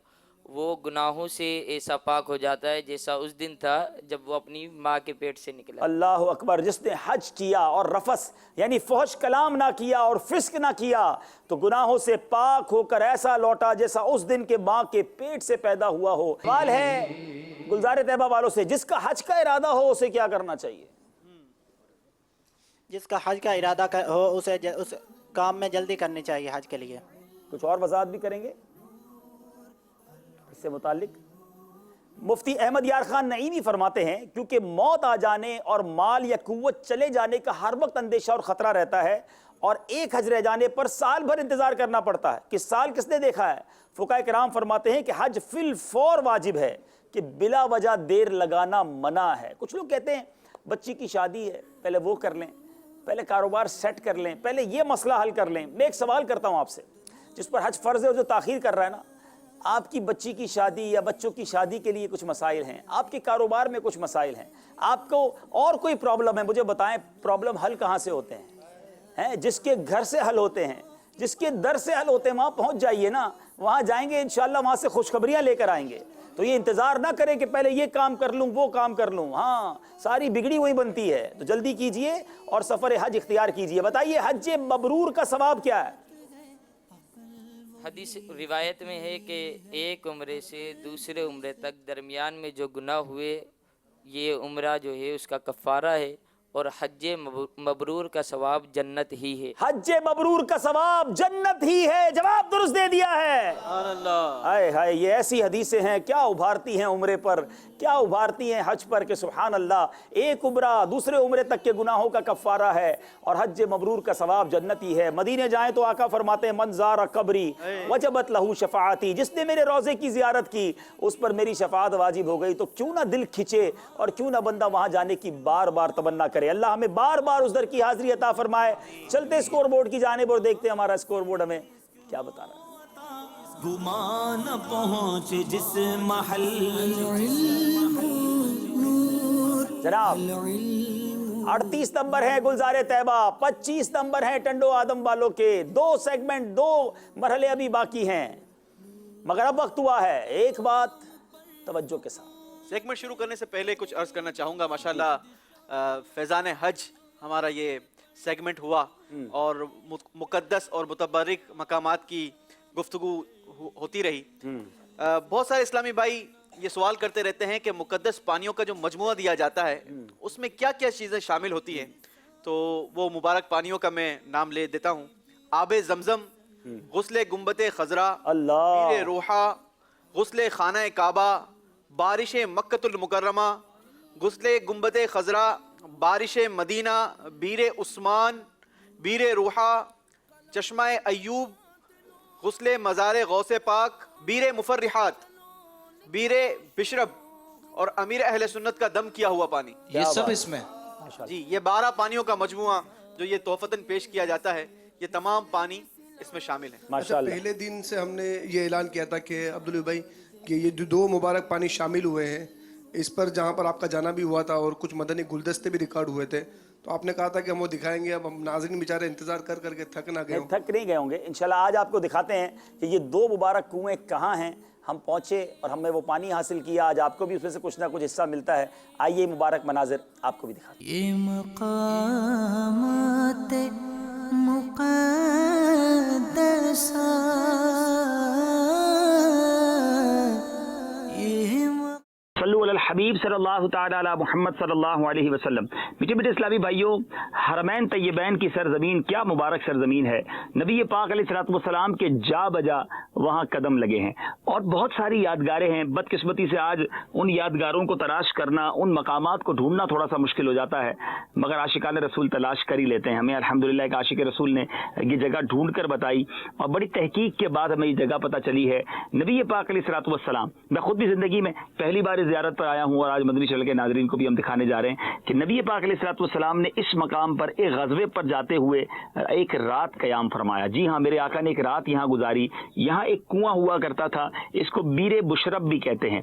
وہ گناہوں سے ایسا پاک ہو جاتا ہے جیسا اس دن تھا جب وہ اپنی ماں کے پیٹ سے نکلا۔ اللہ اکبر۔ جس نے حج کیا اور رفث یعنی فحش کلام نہ کیا اور فسق نہ کیا تو گناہوں سے پاک ہو کر ایسا لوٹا جیسا اس دن کے ماں کے پیٹ سے پیدا ہوا ہو۔ سوال ہے گلزار طیبہ والوں سے، جس کا حج کا ارادہ ہو اسے کیا کرنا چاہیے؟ جس کا حج کا ارادہ ہو اسے اس کام میں جلدی کرنی چاہیے حج کے لیے۔ کچھ اور وضاحت بھی کریں گے اس سے متعلق؟ مفتی احمد یار خان نعیمی فرماتے ہیں کیونکہ موت آ جانے اور مال یا قوت چلے جانے کا ہر وقت اندیشہ اور خطرہ رہتا ہے، اور ایک حج رہ جانے پر سال بھر انتظار کرنا پڑتا ہے کہ سال کس نے دیکھا ہے۔ فقہاء کرام فرماتے ہیں کہ حج فی الفور واجب ہے، کہ بلا وجہ دیر لگانا منع ہے۔ کچھ لوگ کہتے ہیں بچی کی شادی ہے، پہلے وہ کر لیں، پہلے کاروبار سیٹ کر لیں، پہلے یہ مسئلہ حل کر لیں۔ میں ایک سوال کرتا ہوں آپ سے، جس پر حج فرض ہے اور جو تاخیر کر رہا ہے نا، آپ کی بچی کی شادی یا بچوں کی شادی کے لیے کچھ مسائل ہیں، آپ کے کاروبار میں کچھ مسائل ہیں، آپ کو اور کوئی پرابلم ہے، مجھے بتائیں پرابلم حل کہاں سے ہوتے ہیں؟ جس کے گھر سے حل ہوتے ہیں، جس کے در سے حل ہوتے ہیں، وہاں پہنچ جائیے نا، وہاں جائیں گے انشاءاللہ، وہاں سے خوشخبریاں لے کر آئیں گے۔ تو یہ انتظار نہ کریں کہ پہلے یہ کام کر لوں وہ کام کر لوں، ہاں ساری بگڑی وہی بنتی ہے۔ تو جلدی کیجئے اور سفر حج اختیار کیجئے۔ بتائیے حج مبرور کا ثواب کیا ہے؟ حدیث روایت میں ہے کہ ایک عمرے سے دوسرے عمرے تک درمیان میں جو گناہ ہوئے، یہ عمرہ جو ہے اس کا کفارہ ہے، اور حج مبرور کا ثواب جنت ہی ہے۔ حج مبرور کا ثواب جنت ہی ہے۔ جواب درست دے دیا ہے۔ ہائے ہائے، یہ ایسی حدیثیں ہیں کیا ابھارتی ہیں عمرے پر، کیا ابھارتی ہیں حج پر، کہ سبحان اللہ، ایک عمرہ دوسرے عمرے تک کے گناہوں کا کفارہ ہے، اور حج مبرور کا ثواب جنت ہی ہے۔ مدینے جائیں تو آقا فرماتے ہیں من زار قبری وجبت لہو شفاعتی، جس نے میرے روضے کی زیارت کی اس پر میری شفاعت واجب ہو گئی۔ تو کیوں نہ دل کھچے اور کیوں نہ بندہ وہاں جانے کی بار بار تمنا کرے۔ اللہ ہمیں بار بار اس در کی حاضری عطا فرمائے۔ چلتے اسکور بورڈ کی جانب اور دیکھتے ہیں ہمارا اسکور بورڈ ہمیں کیا بتا رہا ہے۔ گمان پہنچ جس محل، جناب 38 نمبر ہے گلزار طیبہ، 25 نمبر ہیں ٹنڈو آدم والوں کے۔ 2 سیگمنٹ 2 مرحلے ابھی باقی ہیں، مگر اب وقت ہوا ہے ایک بات توجہ کے ساتھ۔ سیگمنٹ شروع کرنے سے پہلے کچھ عرض کرنا چاہوں گا۔ ماشاءاللہ فیضان حج ہمارا یہ سیگمنٹ ہوا اور مقدس اور متبرک مقامات کی گفتگو ہوتی رہی. بہت سارے اسلامی بھائی یہ سوال کرتے رہتے ہیں کہ مقدس پانیوں کا جو مجموعہ دیا جاتا ہے اس میں کیا کیا چیزیں شامل ہوتی ہیں. تو وہ مبارک پانیوں کا میں نام لے دیتا ہوں. آب زمزم، غسل گنبد خضرا، بیر روحا، غسل خانہ کعبہ، بارش مکۃ المکرمہ، غسل گنبد خضرا، بارش مدینہ، بیر عثمان، بیر روحا، چشمہ ایوب، غسل مزار غوث پاک، بیر مفرحات، بیر بشرب اور امیر اہل سنت کا دم کیا ہوا پانی. یہ سب اس میں جی یہ 12 پانیوں کا مجموعہ جو یہ تحفتاً پیش کیا جاتا ہے، یہ تمام پانی اس میں شامل ہیں. اچھا، پہلے دن سے ہم نے یہ اعلان کیا تھا کہ عبدالعلی بھائی کہ یہ جو 2 مبارک پانی شامل ہوئے ہیں اس پر جہاں پر آپ کا جانا بھی ہوا تھا اور کچھ مدنی گلدستے بھی ریکارڈ ہوئے تھے، تو آپ نے کہا تھا کہ ہم وہ دکھائیں گے. اب ہم ناظرین بیچارے انتظار کر کر کے تھک نہ گئے. تھک نہیں گئے ہوں گے. انشاءاللہ آج آپ کو دکھاتے ہیں کہ یہ 2 مبارک کنویں کہاں ہیں. ہم پہنچے اور ہم نے وہ پانی حاصل کیا. آج آپ کو بھی اس میں سے کچھ نہ کچھ حصہ ملتا ہے. آئیے مبارک مناظر آپ کو بھی دکھاتے ہیں. یہ مقامات صلو علی الحبیب صلی اللہ تعالی علی محمد صلی اللہ علیہ وسلم. میٹھے میٹھے اسلامی بھائیوں، حرمین طیبین کی سرزمین کیا مبارک سرزمین ہے. نبی پاک علیہ الصلوۃ والسلام کے جا بجا وہاں قدم لگے ہیں اور بہت ساری یادگاریں ہیں. بدقسمتی سے آج ان یادگاروں کو تلاش کرنا، ان مقامات کو ڈھونڈنا تھوڑا سا مشکل ہو جاتا ہے، مگر عاشقان رسول تلاش کر ہی لیتے ہیں. ہمیں الحمدللہ ایک عاشق رسول نے یہ جگہ ڈھونڈ کر بتائی اور بڑی تحقیق کے بعد ہمیں یہ جگہ پتہ چلی ہے. نبی پاک علیہ الصلوۃ والسلام، میں خود بھی زندگی میں پہلی بار زیارت پر آیا ہوں اور آج مدنی چینل کے ناظرین کو بھی ہم دکھانے جا رہے ہیں کہ نبی پاک علیہ الصلوۃ والسلام نے اس مقام پر ایک غزوے پر جاتے ہوئے ایک رات قیام فرمایا. جی ہاں، میرے آقا نے ایک رات یہاں گزاری. یہاں ایک کنواں ہوا کرتا تھا، اس کو بیر بشرب بھی کہتے ہیں.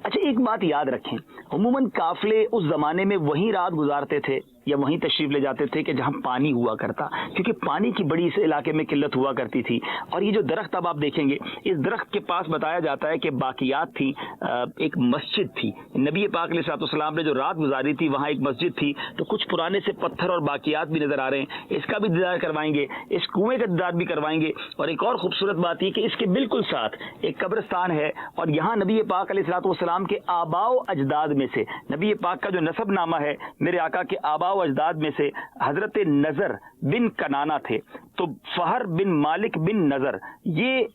اچھا ایک بات یاد رکھیں، عموماً قافلے اس زمانے میں وہیں رات گزارتے تھے یا وہیں تشریف لے جاتے تھے کہ جہاں پانی ہوا کرتا، کیونکہ پانی کی بڑی اس علاقے میں قلت ہوا کرتی تھی. اور یہ جو درخت اب آپ دیکھیں گے، اس درخت کے پاس بتایا جاتا ہے کہ باقیات تھی. ایک مسجد تھی. نبی پاک علیہ السلام نے جو رات گزاری تھی وہاں ایک مسجد تھی. تو کچھ پرانے سے پتھر اور باقیات بھی نظر آ رہے ہیں. اس کا بھی دیدار کروائیں گے، اس کنویں کا دیدار بھی کروائیں گے. اور ایک اور خوبصورت بات یہ کہ اس کے بالکل ساتھ ایک قبرستان ہے اور یہاں نبی پاک علیہ السلام کے آباء و اجداد میں سے، نبی پاک کا جو نسب نامہ ہے، میرے آقا کے آباء و اجداد میں سے حضرت نظر بن کنانا تھے. تو فہر بن مالک بن نظر یہ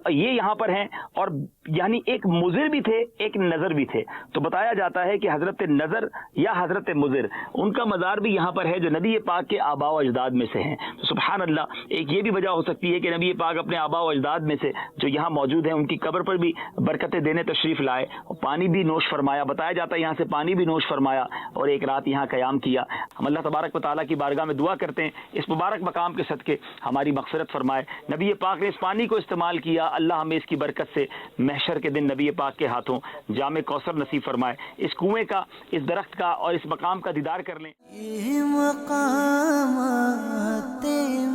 یہاں پر ہیں اور یعنی ایک مضر بھی تھے، ایک نظر بھی تھے. تو بتایا جاتا ہے کہ حضرت نظر یا حضرت مضر ان کا مزار بھی یہاں پر ہے جو نبی پاک کے آباء و اجداد میں سے ہیں. تو سبحان اللہ، ایک یہ بھی وجہ ہو سکتی ہے کہ نبی پاک اپنے آباء و اجداد میں سے جو یہاں موجود ہیں ان کی قبر پر بھی برکتیں دینے تشریف لائے اور پانی بھی نوش فرمایا. بتایا جاتا ہے یہاں سے پانی بھی نوش فرمایا اور ایک رات یہاں قیام کیا. ہم اللہ تبارک و تعالیٰ کی بارگاہ میں دعا کرتے ہیں اس مبارک مقام کے صدقے ہماری مغفرت فرمائے. نبی پاک نے اس پانی کو استعمال کیا، اللہ ہمیں اس کی برکت سے محشر کے دن نبی پاک کے ہاتھوں جام کوثر نصیب فرمائے. اس کنویں کا، اس درخت کا اور اس مقام کا دیدار کر لیں. یہ مقامات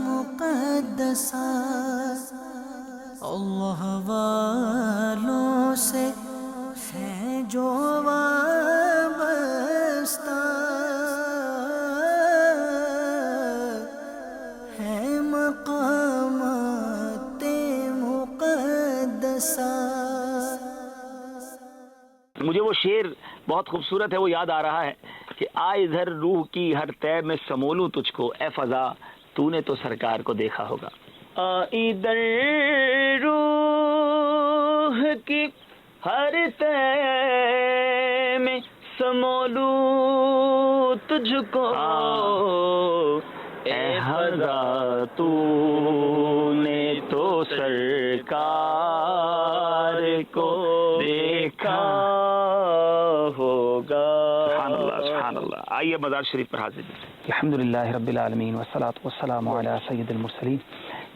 مقدسہ اللہ والوں سے ہے جو وابستہ ہے. مقامات مقدسہ. مجھے وہ شعر بہت خوبصورت ہے، وہ یاد آ رہا ہے کہ آئے ادھر روح کی ہر طے میں سمولوں تجھ کو، اے فضا تو نے تو سرکار کو دیکھا ہوگا. ادھر روح کی ہر طے میں سمولوں تجھ کو، اے فضا تو نے تو سرکار کو دیکھا ہوگا. سبحان اللہ سبحان اللہ. آئیے مزار شریف پر حاضر ہیں. الحمدللہ رب العالمین والصلاة والسلام علی سید المرسلین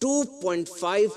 2.5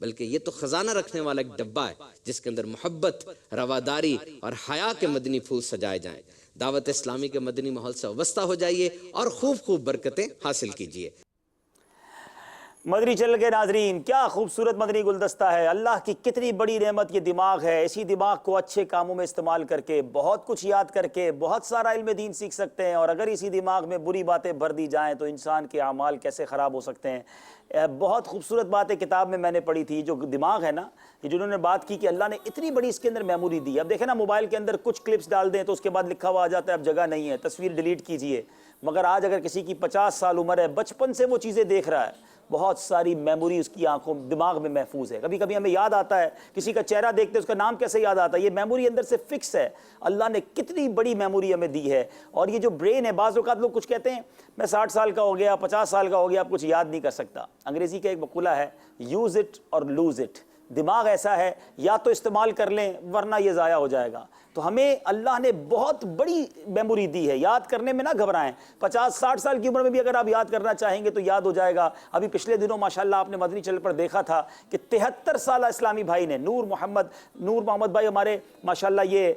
بلکہ یہ تو خزانہ رکھنے والا ایک ڈبہ ہے جس کے اندر محبت، رواداری اور حیا کے مدنی پھول سجائے جائیں۔ دعوت اسلامی کے مدنی ماحول سے وابستہ ہو جائیے اور خوب برکتیں حاصل کیجیے۔ مدنی چینل کے ناظرین، کیا خوبصورت مدنی گلدستہ ہے، اللہ کی کتنی بڑی نعمت یہ دماغ ہے۔ اسی دماغ کو اچھے کاموں میں استعمال کر کے بہت کچھ یاد کر کے بہت سارا علم دین سیکھ سکتے ہیں، اور اگر اسی دماغ میں بری باتیں بھر دی جائیں تو انسان کے اعمال کیسے خراب ہو سکتے ہیں۔ بہت خوبصورت بات ہے کتاب میں نے پڑھی تھی، جو دماغ ہے نا، یہ جنہوں نے بات کی کہ اللہ نے اتنی بڑی اس کے اندر میموری دی۔ اب دیکھیں نا، موبائل کے اندر کچھ کلپس ڈال دیں تو اس کے بعد لکھا ہوا آ جاتا ہے اب جگہ نہیں ہے، تصویر ڈیلیٹ کیجئے۔ مگر آج اگر کسی کی 50 سال عمر ہے، بچپن سے وہ چیزیں دیکھ رہا ہے، بہت ساری میموری اس کی آنکھوں دماغ میں محفوظ ہے۔ کبھی کبھی ہمیں یاد آتا ہے، کسی کا چہرہ دیکھتے اس کا نام کیسے یاد آتا ہے، یہ میموری اندر سے فکس ہے۔ اللہ نے کتنی بڑی میموری ہمیں دی ہے۔ اور یہ جو برین ہے، بعض اوقات لوگ کچھ کہتے ہیں میں 60 سال کا ہو گیا، 50 سال کا ہو گیا، اب کچھ یاد نہیں کر سکتا۔ انگریزی کا ایک مقولہ ہے، یوز اٹ اور لوز اٹ۔ دماغ ایسا ہے، یا تو استعمال کر لیں ورنہ یہ ضائع ہو جائے گا۔ تو ہمیں اللہ نے بہت بڑی میموری دی ہے، یاد کرنے میں نہ گھبرائیں۔ 50-60 سال کی عمر میں بھی اگر آپ یاد کرنا چاہیں گے تو یاد ہو جائے گا۔ ابھی پچھلے دنوں ماشاءاللہ آپ نے مدنی چینل پر دیکھا تھا کہ 73 سالہ اسلامی بھائی نے، نور محمد بھائی ہمارے ماشاءاللہ یہ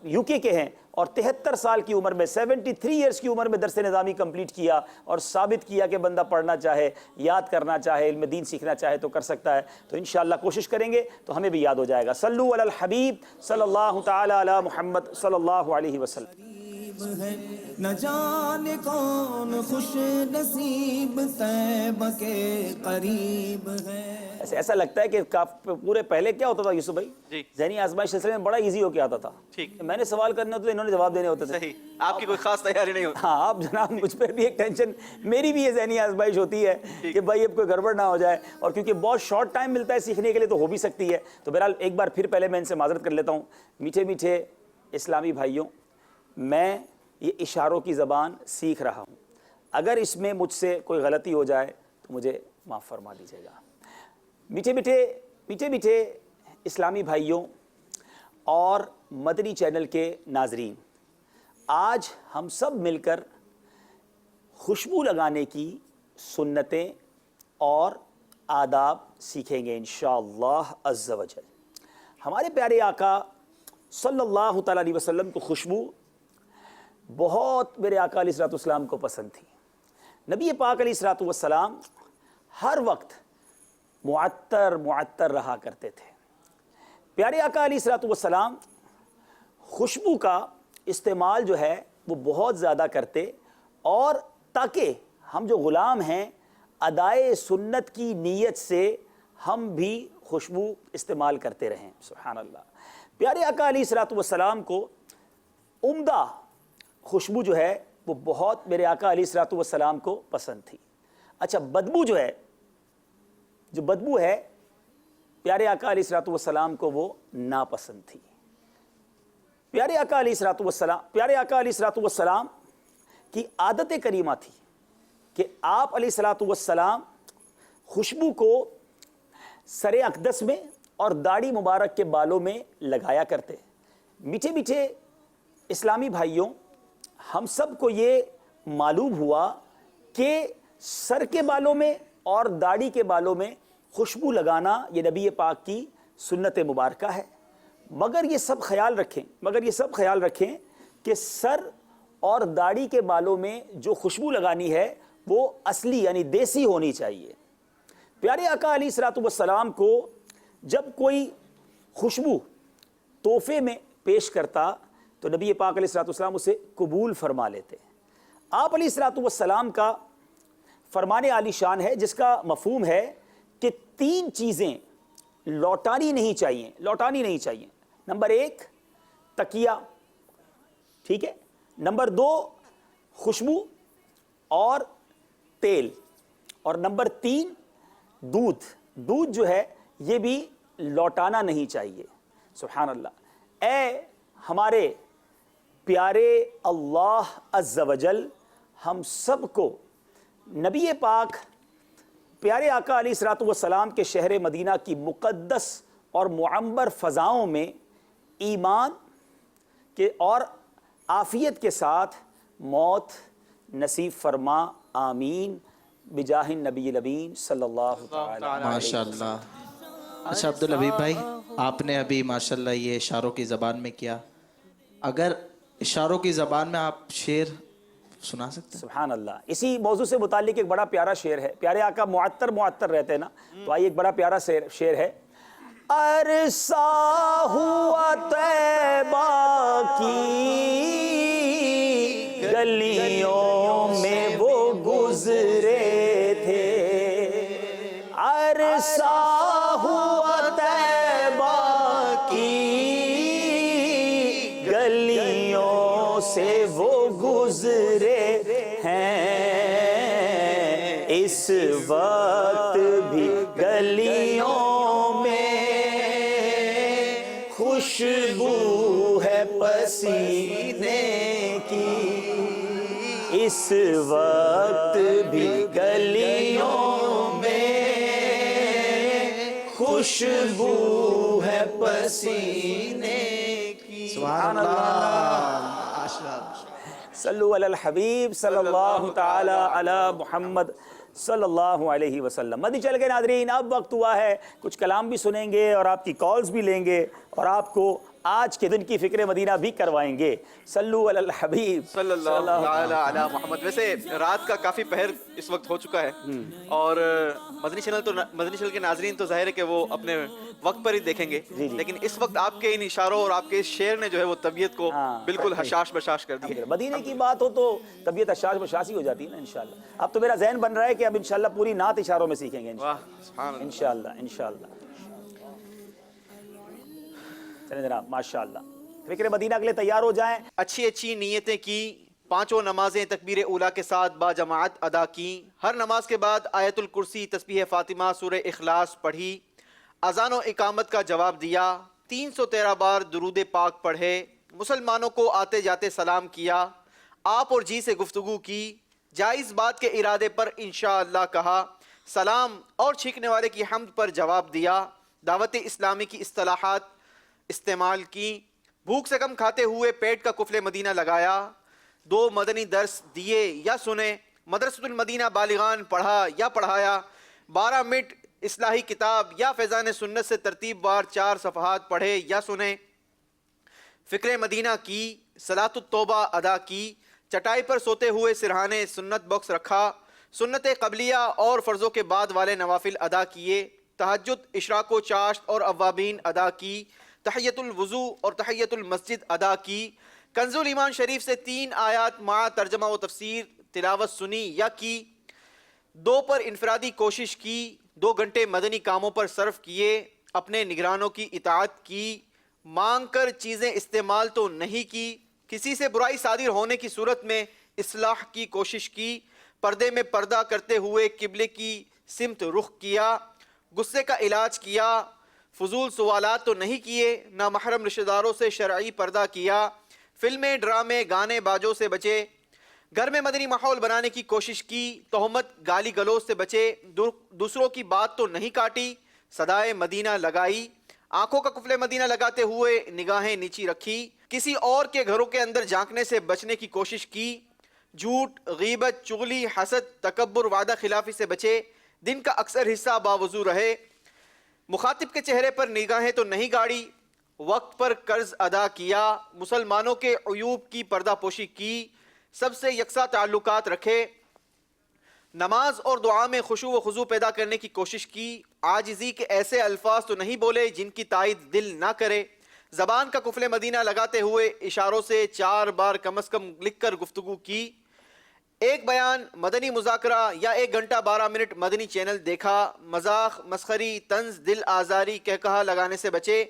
یو کے ہیں، اور 73 سال کی عمر میں 73 ایئرس کی عمر میں درس نظامی کمپلیٹ کیا اور ثابت کیا کہ بندہ پڑھنا چاہے، یاد کرنا چاہے، علم دین سیکھنا چاہے تو کر سکتا ہے۔ تو انشاءاللہ کوشش کریں گے تو ہمیں بھی یاد ہو جائے گا۔ صلو علی الحبیب صلی اللہ تعالی علی محمد صلی اللہ علیہ وسلم۔ نہ جانے کون خوش نصیب طیبہ کے قریب ہے۔ ایسا لگتا ہے کہ پورے پہلے کیا ہوتا تھا یوسف بھائی، ذہنی آزمائش سلسلے میں بڑا ایزی ہو کے آتا تھا۔ میں نے سوال کرنے ہوتے تھے، انہوں نے جواب دینے ہوتے تھے۔ آپ کی کوئی خاص تیاری نہیں ہوتی۔ ہاں، آپ جناب مجھ پر بھی ایک ٹینشن، میری بھی یہ ذہنی آزمائش ہوتی ہے کہ بھائی اب کوئی گڑبڑ نہ ہو جائے، اور کیونکہ بہت شارٹ ٹائم ملتا ہے سیکھنے کے لیے تو ہو بھی سکتی ہے۔ تو بہرحال ایک بار پھر پہلے میں ان سے معذرت کر لیتا ہوں۔ میٹھے میٹھے اسلامی بھائیوں، میں یہ اشاروں کی زبان سیکھ رہا ہوں، اگر اس میں مجھ سے کوئی غلطی ہو جائے تو مجھے معاف فرما دیجیے گا۔ میٹھے میٹھے اسلامی بھائیوں اور مدنی چینل کے ناظرین، آج ہم سب مل کر خوشبو لگانے کی سنتیں اور آداب سیکھیں گے انشاءاللہ عز و جل۔ ہمارے پیارے آقا صلی اللہ تعالیٰ علیہ وسلم کو خوشبو بہت میرے آقا علیہ السلام کو پسند تھی۔ نبی پاک علیہ السلام ہر وقت معطر رہا کرتے تھے۔ پیارے آقا علیہ السلام خوشبو کا استعمال جو ہے وہ بہت زیادہ کرتے، اور تاکہ ہم جو غلام ہیں ادائے سنت کی نیت سے ہم بھی خوشبو استعمال کرتے رہیں۔ سبحان اللہ۔ پیارے آقا علیہ السلام کو عمدہ خوشبو جو ہے وہ بہت میرے آقا علیہ السلام کو پسند تھی۔ اچھا، بدبو جو بدبو ہے پیارے آقا علیہ السلام کو وہ ناپسند تھی۔ پیارے آقا علیہ السلام کی عادت کریمہ تھی کہ آپ علیہ السلام خوشبو کو سر اقدس میں اور داڑھی مبارک کے بالوں میں لگایا کرتے۔ میٹھے میٹھے اسلامی بھائیوں، ہم سب کو یہ معلوم ہوا کہ سر کے بالوں میں اور داڑھی کے بالوں میں خوشبو لگانا یہ نبی پاک کی سنت مبارکہ ہے، مگر یہ سب خیال رکھیں کہ سر اور داڑھی کے بالوں میں جو خوشبو لگانی ہے وہ اصلی یعنی دیسی ہونی چاہیے۔ پیارے آقا علیہ السلام کو جب کوئی خوشبو تحفے میں پیش کرتا تو نبی پاک علیہ السلام اسے قبول فرما لیتے۔ آپ علیہ السلام کا فرمان عالی شان ہے جس کا مفہوم ہے کہ 3 چیزیں لوٹانی نہیں چاہیے۔ نمبر 1 تکیہ، ٹھیک ہے، نمبر 2 خوشبو اور تیل، اور نمبر 3 دودھ جو ہے یہ بھی لوٹانا نہیں چاہیے۔ سبحان اللہ۔ اے ہمارے پیارے اللہ عز و جل ہم سب کو نبی پاک پیارے آقا علیہ السلام کے شہر مدینہ کی مقدس اور معمر فضاؤں میں ایمان کے اور عافیت کے ساتھ موت نصیب فرما، آمین بجاہ النبی الامین صلی اللہ تعالی علیہ ماشاء اللہ۔ اچھا عبدالحبیب بھائی، آپ نے ابھی ماشاءاللہ یہ اشاروں کی زبان میں کیا، اگر اشاروں کی زبان میں آپ شعر سنا سکتے ہیں؟ سبحان اللہ۔ اسی موضوع سے متعلق ایک بڑا پیارا شعر ہے، پیارے آقا معطر رہتے ہیں نا، تو آئیے ایک بڑا پیارا شعر ہے۔ عرصہ ہوا طیبہ کی گلیوں میں وہ گزرے تھے، عرصہ ہوا طیبہ کی گلیوں سے وہ گزرے ہیں، اس وقت بھی گلیوں میں خوشبو ہے پسینے کی، اس وقت بھی گلیوں میں خوشبو ہے پسینے کی۔ سبحان اللہ۔ صلو علی الحبیب صلی اللہ تعالی علی محمد صلی اللہ علیہ وسلم۔ مدنی چینل کے ناظرین، اب وقت ہوا ہے کچھ کلام بھی سنیں گے اور آپ کی کالز بھی لیں گے اور آپ کو آج کے دن کی فکر مدینہ بھی کروائیں گے۔ صلو علی الحبیب صلی اللہ تعالی علی محمد۔ ویسے رات کا کافی پہر اس وقت ہو چکا ہے اور مدنی چینل کے ناظرین تو ظاہر ہے کہ وہ اپنے وقت پر ہی دیکھیں گے، لیکن اس وقت آپ کے ان اشاروں اور آپ کے اس شعر نے جو ہے وہ طبیعت کو بالکل حشاش بشاش کر دی ہے۔ مدینے کی بات ہو تو طبیعت حشاش بشاش ہی ہو جاتی ہے نا انشاءاللہ۔ اب تو میرا ذہن بن رہا ہے کہ اب انشاءاللہ پوری نعت اشاروں میں سیکھیں گے انشاءاللہ۔ چلیں جناب، ماشاءاللہ، فکر مدینہ کے لیے تیار ہو جائیں۔ اچھی نیتیں کی، پانچوں نمازیں تکبیر اولیٰ کے ساتھ با جماعت ادا کی، ہر نماز کے بعد آیت الکرسی، تسبیح فاطمہ، سورہ اخلاص پڑھی، اذان و اقامت کا جواب دیا، 313 بار درود پاک پڑھے، مسلمانوں کو آتے جاتے سلام کیا، آپ اور جی سے گفتگو کی، جائز بات کے ارادے پر انشاءاللہ کہا، سلام اور چھینکنے والے کی حمد پر جواب دیا، دعوت اسلامی کی اصطلاحات استعمال کی، بھوک سے کم کھاتے ہوئے پیٹ کا قفل مدینہ لگایا، 2 مدنی درس دیے یا سنے، مدرسۃ المدینہ بالغان پڑھا یا پڑھایا، 12 منٹ اصلاحی کتاب یا فیضان سنت سے ترتیب وار 4 صفحات پڑھے یا سنے، فکر مدینہ کی، صلاۃ التوبہ ادا کی، چٹائی پر سوتے ہوئے سرہانے سنت باکس رکھا، سنت قبلیہ اور فرضوں کے بعد والے نوافل ادا کیے، تہجد، اشراق و چاشت اور اوابین ادا کی، تحیت الوضو اور تحیت المسجد ادا کی، کنز الایمان شریف سے 3 آیات مع ترجمہ و تفسیر تلاوت سنی یا کی، 2 پر انفرادی کوشش کی، 2 گھنٹے مدنی کاموں پر صرف کیے، اپنے نگرانوں کی اطاعت کی، مانگ کر چیزیں استعمال تو نہیں کی، کسی سے برائی صادر ہونے کی صورت میں اصلاح کی کوشش کی، پردے میں پردہ کرتے ہوئے قبلے کی سمت رخ کیا، غصے کا علاج کیا، فضول سوالات تو نہیں کیے، نامحرم رشتہ داروں سے شرعی پردہ کیا، فلمیں، ڈرامے، گانے باجوں سے بچے، گھر میں مدنی ماحول بنانے کی کوشش کی، تہمت، گالی گلوچ سے بچے، دوسروں کی بات تو نہیں کاٹی، صدائے مدینہ لگائی، آنکھوں کا قفل مدینہ لگاتے ہوئے نگاہیں نیچی رکھی، کسی اور کے گھروں کے اندر جھانکنے سے بچنے کی کوشش کی، جھوٹ، غیبت، چغلی، حسد، تکبر، وعدہ خلافی سے بچے، دن کا اکثر حصہ باوضو رہے، مخاطب کے چہرے پر نگاہیں تو نہیں گاڑی، وقت پر قرض ادا کیا، مسلمانوں کے عیوب کی پردہ پوشی کی، سب سے یکساں تعلقات رکھے، نماز اور دعا میں خشوع و خضوع پیدا کرنے کی کوشش کی، عاجزی کے ایسے الفاظ تو نہیں بولے جن کی تائید دل نہ کرے، زبان کا قفل مدینہ لگاتے ہوئے اشاروں سے 4 بار کم از کم لکھ کر گفتگو کی، ایک بیان، مدنی مذاکرہ یا 1 گھنٹہ 12 منٹ مدنی چینل دیکھا، مذاق، مسخری، طنز، دل آزاری، کہکہا لگانے سے بچے،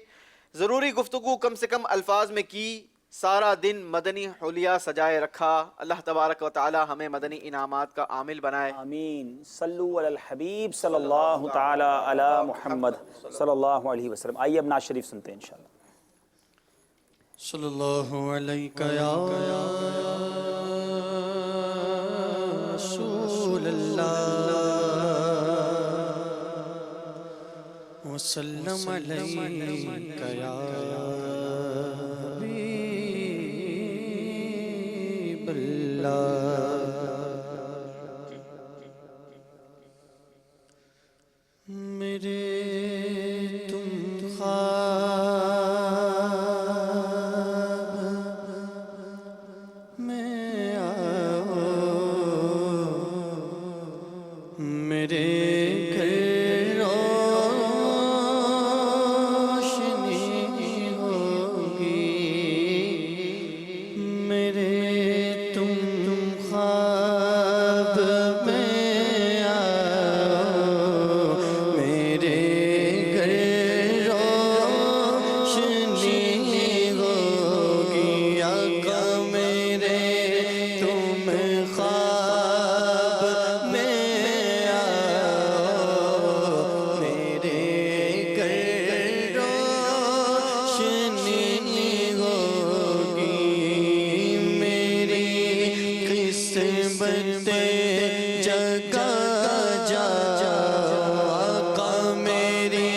ضروری گفتگو کم سے کم الفاظ میں کی، سارا دن مدنی حلیہ سجائے رکھا۔ اللہ تبارک و تعالی ہمیں مدنی انعامات کا عامل بنائے، آمین۔ صلو علی الحبیب صلی اللہ تعالی علی محمد صلی اللہ علیہ وسلم۔ آئیے اب نعت شریف سنتے ہیں انشاءاللہ۔ صلی اللہ علیہ یا رسول اللہ وسلم علیہ یا حبیب اللہ۔ میرے گھر روشنی ہوگی، میرے تم خواب میں آؤ، میرے گھر روشنی ہوگی، آقا میرے تم خواب میں آؤ، میرے گھر روشنی ہوگی، میری قسمت جگا جا، آقا میری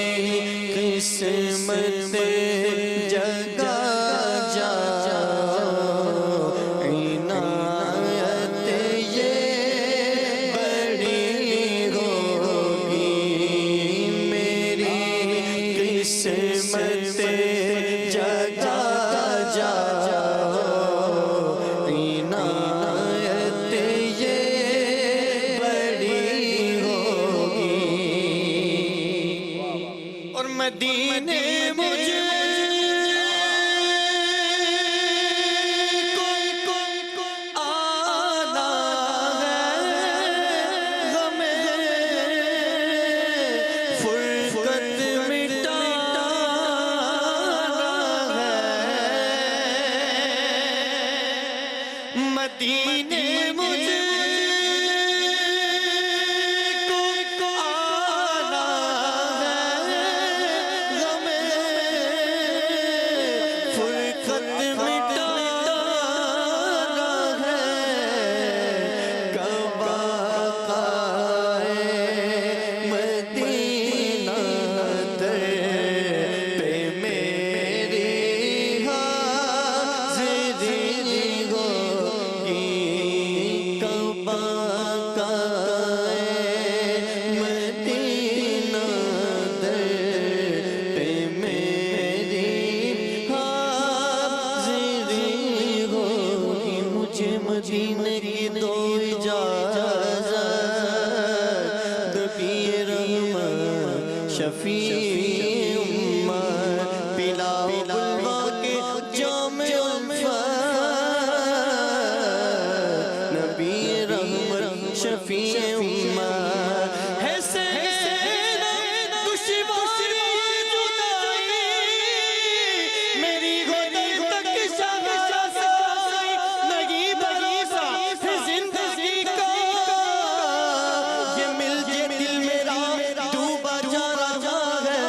قسمت جگا جا، عنایت یہ بڑی ہوگی، میری قسمت جگا جا، عنایت یہ بڑی ہوگی، اور مدینے مجھے آنا ہے، ہمیں فرقت مٹانا ہے، مدینے مجھے آنا ہے، ہمیں فرقت مٹانا ہے، کعبہ قائے مدینہ در پہ میری حاضری ہوگی، کعبہ قائے مدینہ در پہ میری حاضری ہوگی، مجھے مدینے کی دو اجازت، نبی رحمت شفیع امت، پلاؤ بلوا کے جام الفت، نبی رحمت شفیع امت، ہے سہنا دشواری جدائی، میری گودی تک شاہی نہیں بھروسہ ہے زندگی کا، یہ مل کے دل میرا ڈوبا جا رہا ہے،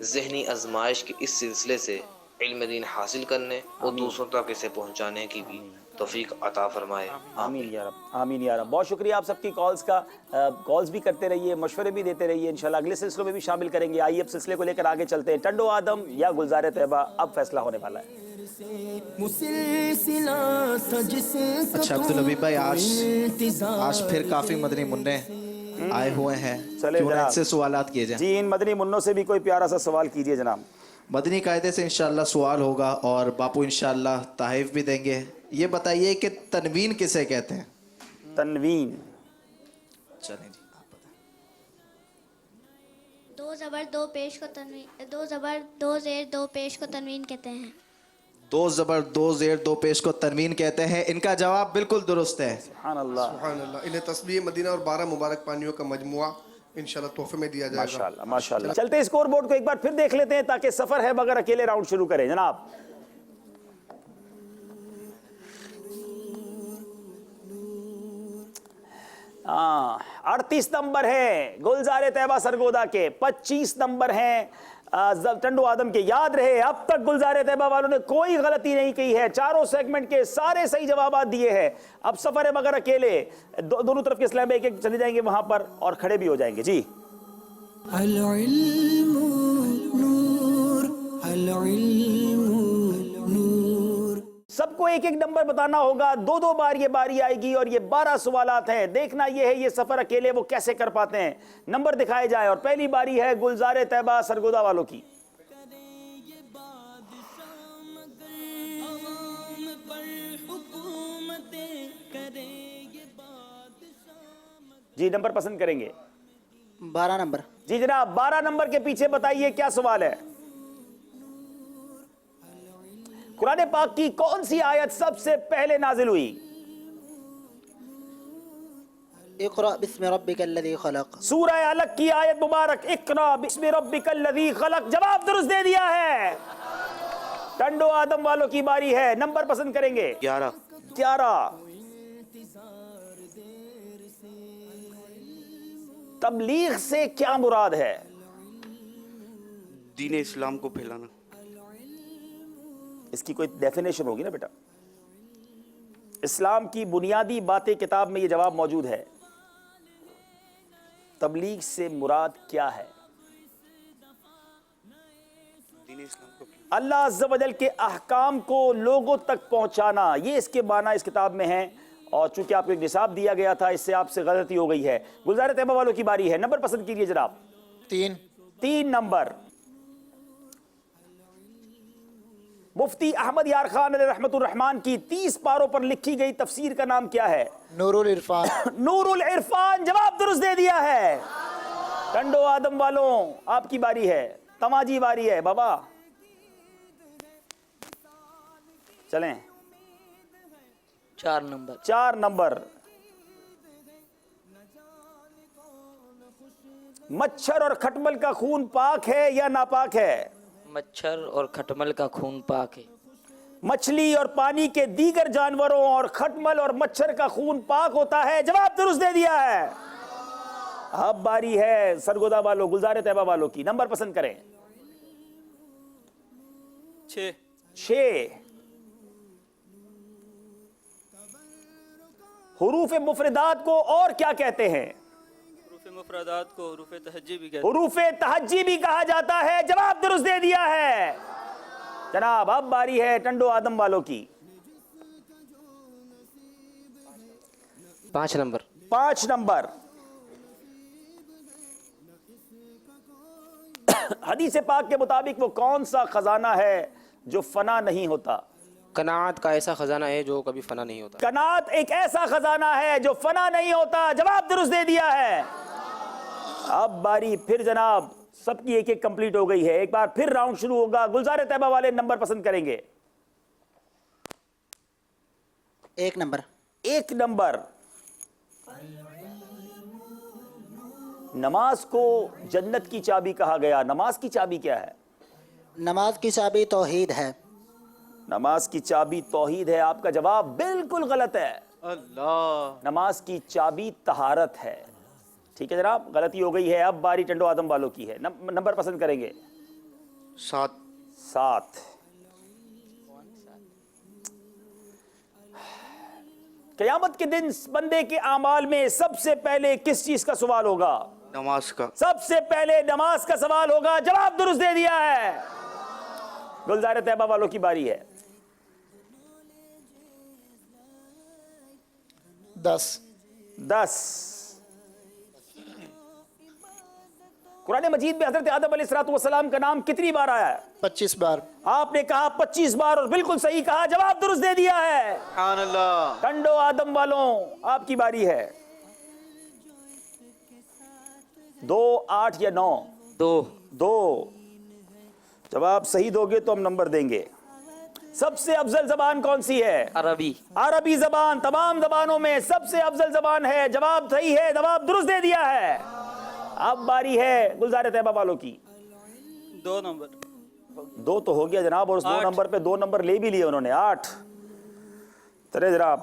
ذہنی آزمائش کے اس سلسلے سے علم دین حاصل کرنے اور دوسروں تک اسے پہنچانے کی بھی توفیق عطا فرمائے. آمین یا رب، آمین یا رب. بہت شکریہ آپ سب کی کالز کا. کالز بھی کرتے رہیے، مشورے بھی دیتے رہیے، انشاءاللہ اگلے سلسلوں میں بھی شامل کریں گے. آئیے اب سلسلے کو لے کر آگے چلتے ہیں. ٹنڈو آدم یا گلزار طیبہ، اب فیصلہ ہونے والا ہے. اچھا عبدالحبیب بھائی، آج پھر کافی مدنی منع آئے ہوئے ہیں، کیوں نہ ان سے سوالات کیے جائیں. جی، ان مدنی منوں سے بھی کوئی پیارا سا سوال کیجئے جناب. مدنی قاعدے سے انشاءاللہ سوال ہوگا اور باپو انشاءاللہ تحائف بھی دیں گے. یہ بتائیے کہ تنوین کسے کہتے ہیں؟ تنوین، چلیں جی آپ بتائیں. دو زبر دو پیش کو تنوین، دو زبر دو زیر دو پیش کو تنوین کہتے ہیں. دو زبر دو زیر دو پیش کو تنوین کہتے ہیں. ان کا جواب بالکل درست ہے. سبحان اللہ، سبحان اللہ. انہیں تسبیح مدینہ اور 12 مبارک پانیوں کا مجموعہ انشاءاللہ تحفے میں دیا جائے گا. ماشاءاللہ ماشاءاللہ. چلتے اسکور بورڈ کو ایک بار پھر دیکھ لیتے ہیں تاکہ سفر ہے مگر اکیلے راؤنڈ شروع کریں جناب. ہاں، 38 نمبر ہیں گلزار طیبہ سرگودا کے، 25 نمبر ہیں ٹنڈو آدم کے. یاد رہے اب تک گلزار طیبہ والوں نے کوئی غلطی نہیں کی ہے، چاروں سیگمنٹ کے سارے صحیح جوابات دیے ہیں. اب سفر ہے مگر اکیلے. دونوں طرف کے اسلام ایک ایک چلے جائیں گے وہاں پر اور کھڑے بھی ہو جائیں گے. جی، العلم نور، العلم نور. سب کو ایک ایک نمبر بتانا ہوگا. دو دو بار یہ باری آئے گی اور یہ 12 سوالات ہیں. دیکھنا یہ ہے یہ سفر اکیلے وہ کیسے کر پاتے ہیں. نمبر دکھائے جائیں اور پہلی باری ہے گلزار طیبہ سرگودا والوں کی. جی، نمبر پسند کریں گے؟ 12 نمبر. جی جناب، 12 نمبر کے پیچھے بتائیے کیا سوال ہے. قرآن پاک کی کون سی آیت سب سے پہلے نازل ہوئی؟ اقرأ بسم ربک الذی خلق. سورہ علق کی آیت مبارک اقرأ بسم ربک الذی خلق. جواب درست دے دیا ہے. ٹنڈو آدم والوں کی باری ہے. نمبر پسند کریں گے؟ 11. تبلیغ سے کیا مراد ہے؟ دین اسلام کو پھیلانا. اس کی کوئی ڈیفینیشن ہوگی نا بیٹا. اسلام کی بنیادی باتیں کتاب میں یہ جواب موجود ہے. تبلیغ سے مراد کیا ہے؟ دین اسلام کو اللہ عز و جل کے احکام کو لوگوں تک پہنچانا، یہ اس کے معنی اس کتاب میں ہیں. اور چونکہ آپ کو ایک نصاب دیا گیا تھا، اس سے آپ سے غلطی ہو گئی ہے. گلزار طیبہ والوں کی باری ہے. نمبر پسند کیجئے جناب. 3 نمبر. مفتی احمد یار خان علیہ رحمت الرحمن کی 30 پاروں پر لکھی گئی تفسیر کا نام کیا ہے؟ نور العرفان. نور العرفان. جواب درست دے دیا ہے. ٹنڈو آدم والوں آپ کی باری ہے. تماجی باری ہے بابا. چلیں 4 نمبر. مچھر اور کھٹمل کا خون پاک ہے یا ناپاک ہے؟ مچھر اور کھٹمل کا خون پاک ہے. مچھلی اور پانی کے دیگر جانوروں اور کھٹمل اور مچھر کا خون پاک ہوتا ہے. جواب درست دے دیا ہے. اب باری ہے سرگودا والوں گلزار طیبہ والوں کی. نمبر پسند کریں. 6. حروف مفردات کو اور کیا کہتے ہیں؟ حروف مفردات کو حروف تہجی بھی کہتے ہیں. حروف تہجی بھی کہا جاتا ہے. جواب درست دے دیا ہے جناب. اب باری ہے ٹنڈو آدم والوں کی. 5 نمبر. 5 نمبر. حدیث پاک کے مطابق وہ کون سا خزانہ ہے جو فنا نہیں ہوتا؟ قناعت کا ایسا خزانہ ہے جو کبھی فنا نہیں ہوتا. قناعت ایک ایسا خزانہ ہے جو فنا نہیں ہوتا. جواب درست دے دیا ہے. اب باری پھر جناب سب کی ایک ایک کمپلیٹ ہو گئی ہے. ایک بار پھر راؤنڈ شروع ہوگا. گلزار طیبہ والے نمبر پسند کریں گے؟ 1 نمبر. 1 نمبر. نماز کو جنت کی چابی کہا گیا. نماز کی چابی کیا ہے؟ نماز کی چابی توحید ہے. نماز کی چابی توحید ہے. آپ کا جواب بالکل غلط ہے. اللہ. نماز کی چابی طہارت ہے. ٹھیک ہے جناب، غلطی ہو گئی ہے. اب باری ٹنڈو آدم والوں کی ہے. نمبر پسند کریں گے؟ 7 قیامت کے دن بندے کے اعمال میں سب سے پہلے کس چیز کا سوال ہوگا؟ نماز کا. سب سے پہلے نماز کا سوال ہوگا. جواب درست دے دیا ہے. گلزار طیبہ والوں کی باری ہے. 10 قرآن مجید میں حضرت آدم علیہ السلام کا نام کتنی بار آیا ہے؟ 25 بار. آپ نے کہا 25 بار اور بالکل صحیح کہا. جواب درست دے دیا ہے. سبحان اللہ. ٹنڈو آدم والوں آپ کی باری ہے. 2 8 یا 9؟ 2. جواب صحیح دو گے تو ہم نمبر دیں گے. سب سے افضل زبان کون سی ہے؟ عربی زبان. تمام زبانوں میں سب سے افضل زبان ہے. جواب صحیح ہے. جواب درست دے دیا ہے. اب باری ہے گلزار طیبہ والوں کی. 2 نمبر. 2 تو ہو گیا جناب, اور اس 2 نمبر پہ 2 نمبر لے بھی لیے انہوں نے. 8 ترے جناب.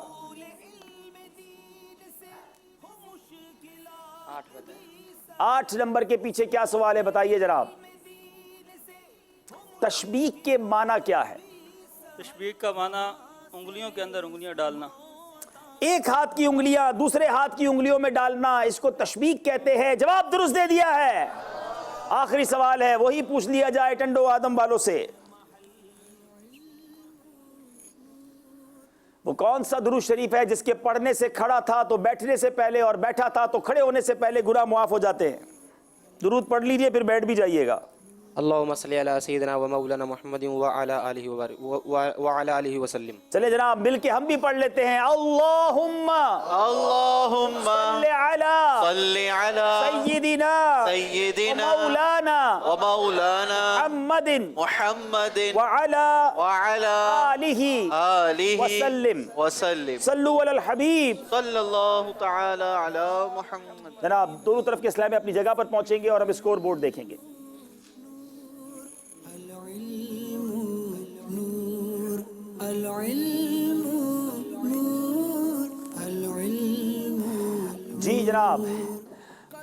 8 نمبر کے پیچھے کیا سوال ہے بتائیے جناب. تشبیہ کے معنی کیا ہے؟ تشبیہ کا معنی انگلیوں کے اندر انگلیاں ڈالنا. ایک ہاتھ کی انگلیاں دوسرے ہاتھ کی انگلیوں میں ڈالنا, اس کو تشبیہ کہتے ہیں. جواب درست دے دیا ہے. آخری سوال ہے, وہی پوچھ لیا جائے ٹنڈو آدم والوں سے. وہ کون سا درود شریف ہے جس کے پڑھنے سے کھڑا تھا تو بیٹھنے سے پہلے, اور بیٹھا تھا تو کھڑے ہونے سے پہلے گناہ معاف ہو جاتے ہیں؟ درود پڑھ لیجئے پھر بیٹھ بھی جائیے گا. اللہم صلی علی سیدنا و مولانا محمد وعلی آلہ وسلم. چلے جناب مل کے ہم بھی پڑھ لیتے ہیں. اللہم صلی علی سیدنا و مولانا محمد وعلی آلہ وسلم. صلو علی الحبیب صلی اللہ تعالی علی محمد. جناب دونوں طرف کے اسلام اپنی جگہ پر پہنچیں گے اور ہم اسکور بورڈ دیکھیں گے. جی جناب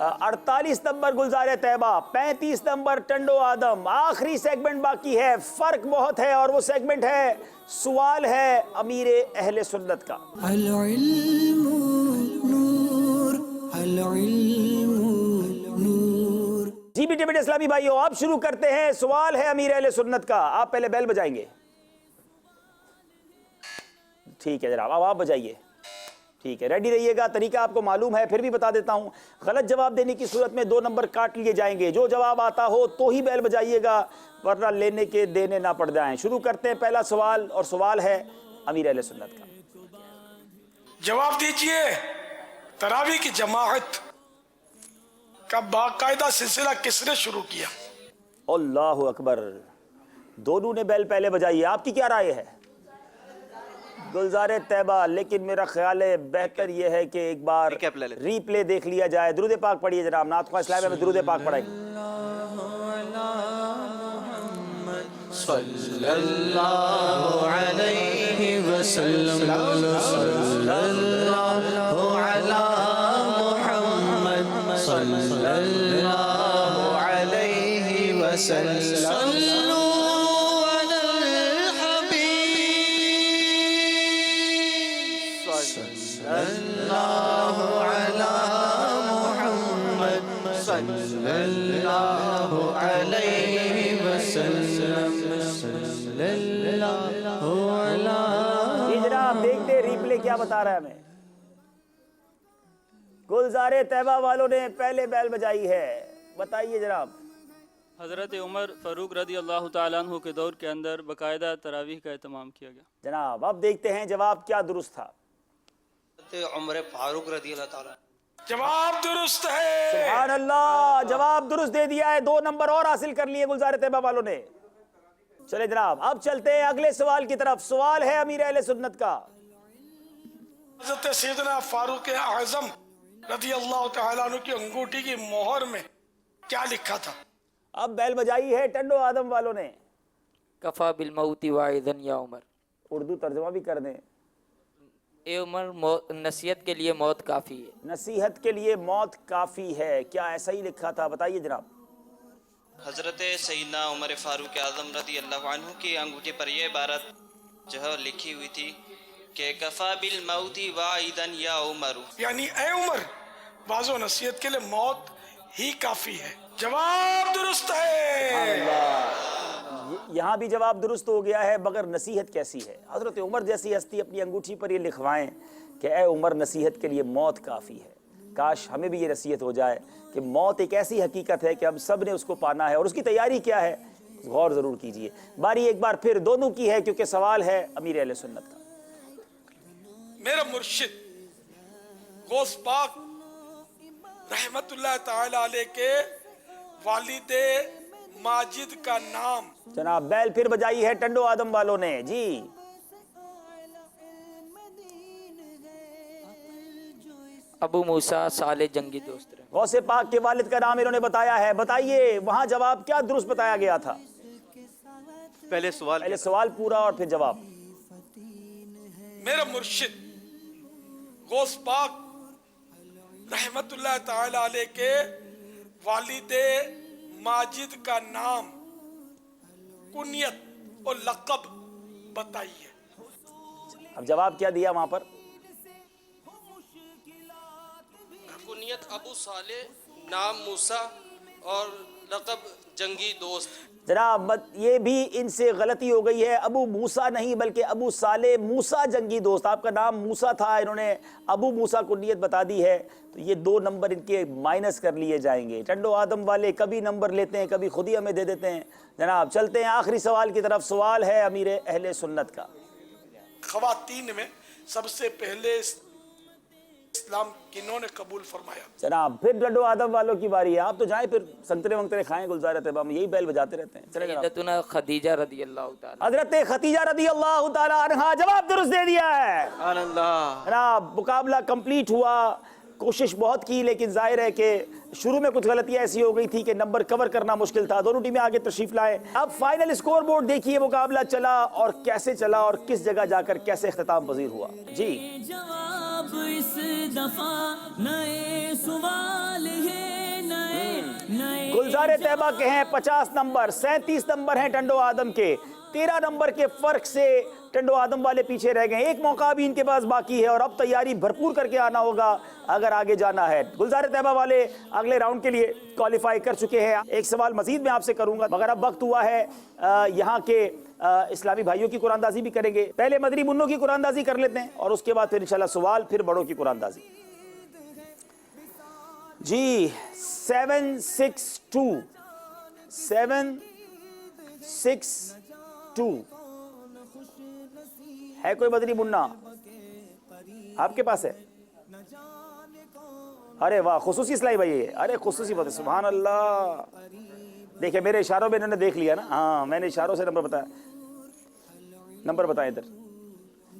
48 نمبر گلزار طیبہ, 35 نمبر ٹنڈو آدم. آخری سیگمنٹ باقی ہے. فرق بہت ہے اور وہ سیگمنٹ ہے سوال ہے امیر اہل سنت کا. العلم نور العلم نور. جی بیٹے بیٹے اسلامی بھائیو آپ شروع کرتے ہیں. سوال ہے امیر اہل سنت کا. آپ پہلے بیل بجائیں گے. ٹھیک ہے جناب, اب آپ بجائیے. ٹھیک ہے, ریڈی رہیے گا. طریقہ آپ کو معلوم ہے, پھر بھی بتا دیتا ہوں. غلط جواب دینے کی صورت میں 2 نمبر کاٹ لیے جائیں گے. جو جواب آتا ہو تو ہی بیل بجائیے گا, ورنہ لینے کے دینے نہ پڑ جائیں. شروع کرتے ہیں پہلا سوال, اور سوال ہے امیر اہل سنت کا. جواب دیجئے, تراویح کی جماعت کا باقاعدہ سلسلہ کس نے شروع کیا؟ اللہ اکبر. دونوں نے بیل پہلے بجائی ہے. آپ کی کیا رائے ہے گلزار طیبہ؟ لیکن میرا خیال ہے بہتر یہ ہے کہ ایک بار ری پلے دیکھ لیا جائے. درود پاک پڑھیے جناب. نعت خواہ اسلام میں درود پاک پڑھائیں. صلی اللہ علیہ وسلم صلی اللہ علی محمد صلی اللہ علیہ وسلم. جی جناب دیکھتے ریپلے کیا بتا رہا ہے ہمیں. گلزار طیبہ والوں نے پہلے بیل بجائی ہے. بتائیے جناب. حضرت عمر فاروق رضی اللہ تعالیٰ عنہ کے دور کے اندر باقاعدہ تراویح کا اہتمام کیا گیا. جناب اب دیکھتے ہیں جواب کیا درست تھا. عمر فاروق رضی اللہ تعالیٰ. جواب درست ہے. سبحان اللہ, جواب درست دے دیا ہے. 2 نمبر اور حاصل کر لیے گلزار طیبہ والوں نے. چلے جناب اب چلتے ہیں اگلے سوال کی طرف. سوال ہے امیر اہل سنت کا. حضرت سیدنا فاروق اعظم رضی اللہ تعالیٰ عنہ کی انگوٹھی کی مہر میں کیا لکھا تھا؟ اب بیل بجائی ہے ٹنڈو آدم والوں نے. کفا بالموت واعظا یا عمر. اردو ترجمہ بھی کر دیں. اے عمر, نصیحت کے لیے موت کافی ہے. نصیحت کے لیے موت کافی ہے. کیا ایسا ہی لکھا تھا؟ بتائیے جناب. حضرت سیدنا عمر فاروق اعظم رضی اللہ عنہ کی انگوٹھی پر یہ عبارت جو ہے لکھی ہوئی تھی کہ کفا بالموت واعدا یا عمر، یعنی اے عمر واضح و نصیحت کے لیے موت ہی کافی ہے. جواب درست ہے. یہاں بھی جواب درست ہو گیا ہے، مگر نصیحت کیسی ہے؟ حضرت عمر جیسی ہستی اپنی انگوٹھی پر یہ لکھوائیں کہ اے عمر نصیحت کے لیے موت کافی ہے. کاش ہمیں بھی یہ نصیحت ہو جائے کہ موت ایک ایسی حقیقت ہے کہ ہم سب نے اس کو پانا ہے، اور اس کی تیاری کیا ہے غور ضرور کیجئے. باری ایک بار پھر دونوں کی ہے، کیونکہ سوال ہے امیر اہل سنت کا. میرا مرشد غوث پاک رحمت اللہ تعالی علیہ کے والد ماجد کا نام جناب بیل پھر بجائی ہے ٹنڈو آدم والوں نے. جی ابو موسیٰ صالح جنگی دوست رہے. غوث پاک کے والد کا نام انہوں نے بتایا ہے. بتائیے وہاں جواب کیا درست بتایا گیا تھا؟ پہلے سوال پورا اور پھر جواب. میرا مرشد غوث پاک رحمت اللہ تعالی علیہ کے والد ماجد کا نام، کنیت اور لقب بتائیے. اب جواب کیا دیا وہاں پر؟ کنیت ابو صالح، نام موسیٰ اور لقب جنگی دوست. جناب یہ بھی ان سے غلطی ہو گئی ہے. ابو موسیٰ نہیں بلکہ ابو صالح موسیٰ جنگی دوست. آپ کا نام موسیٰ تھا، انہوں نے ابو موسیٰ کنیت بتا دی ہے، تو یہ 2 نمبر ان کے مائنس کر لیے جائیں گے. ٹنڈو آدم والے کبھی نمبر لیتے ہیں، کبھی خود ہی ہمیں دے دیتے ہیں. جناب چلتے ہیں آخری سوال کی طرف. سوال ہے امیر اہل سنت کا. خواتین میں سب سے پہلے اسلام کنہوں نے قبول فرمایا؟ جناب پھر ٹنڈو آدم والوں کی باری ہے. آپ تو جائیں پھر سنترے ونترے کھائیں گلزار طیبہ میں، یہی بیل بجاتے رہتے ہیں. چلے جناب. سیدتنا خدیجہ رضی اللہ تعالی. حضرت خدیجہ رضی اللہ تعالی عنہا جواب درست دے دیا ہے. سبحان اللہ. جناب مقابلہ کمپلیٹ ہوا. کوشش بہت کی لیکن ظاہر ہے کہ شروع میں کچھ غلطیاں ایسی ہو گئی تھی کہ نمبر کور کرنا مشکل تھا. دونوں ٹیمیں آگے تشریف لائے. اب فائنل اسکور بورڈ دیکھیے مقابلہ چلا اور کیسے چلا اور کس جگہ جا کر کیسے اختتام پذیر ہوا. جی جواب اس دفعہ نئے سوال ہے، نئے گلزار طیبہ کے ہیں 50 نمبر، 37 نمبر ہیں ٹنڈو آدم کے. 13 نمبر کے فرق سے ٹنڈو آدم والے پیچھے رہ گئے. ایک موقع بھی ان کے پاس باقی ہے اور اب تیاری بھرپور کر کے آنا ہوگا اگر آگے جانا ہے. گلزار طیبہ والے اگلے راؤنڈ کے لیے کوالیفائی کر چکے ہیں. ایک سوال مزید میں آپ سے کروں گا مگر اب وقت ہوا ہے یہاں کے اسلامی بھائیوں کی قرآن اندازی بھی کریں گے. پہلے مدری منوں کی قرآن اندازی کر لیتے ہیں اور اس کے بعد پھر انشاءاللہ سوال، پھر بڑوں کی قرآن اندازی. جی 762 ہے کوئی مدنی منا آپ کے پاس ہے؟ ارے واہ خصوصی اسلامی بھائی ہے. ارے خصوصی بات ہے. سبحان اللہ. دیکھیں میرے اشاروں میں انہوں نے دیکھ لیا نا. ہاں میں نے اشاروں سے نمبر بتایا. نمبر بتائیں ادھر،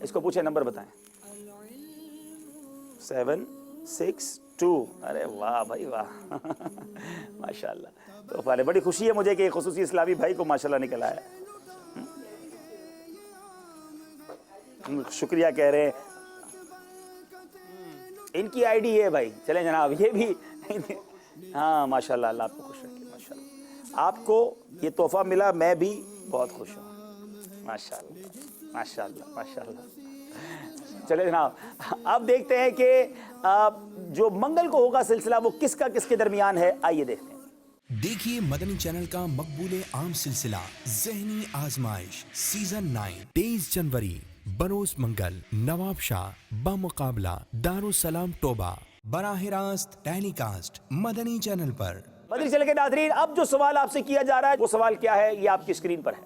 اس کو پوچھیں نمبر بتائیں. 762. ارے واہ بھائی واہ ماشاءاللہ. تو بڑی خوشی ہے مجھے کہ خصوصی اسلامی بھائی کو ماشاءاللہ نکل آیا. شکریہ کہہ رہے ہیں. ان کی آئی ڈی ہے بھائی. چلیں جناب یہ بھی ہاں ماشاءاللہ. اللہ آپ کو خوش رکھے. ماشاءاللہ آپ کو یہ تحفہ ملا، میں بھی بہت خوش ہوں. ماشاءاللہ ماشاءاللہ ماشاءاللہ. چلے جناب اب دیکھتے ہیں کہ جو منگل کو ہوگا سلسلہ وہ کس کا کس کے درمیان ہے. آئیے دیکھتے ہیں. دیکھیے مدنی چینل کا مقبول عام سلسلہ ذہنی آزمائش سیزن 9 23 جنوری بروز منگل نواب شاہ بمقابلہ دارالسلام ٹوبہ، براہ راست ٹیلی کاسٹ مدنی چینل پر. مدنی چینل کے ناظرین اب جو سوال آپ سے کیا جا رہا ہے وہ سوال کیا ہے یہ آپ کی اسکرین پر ہے.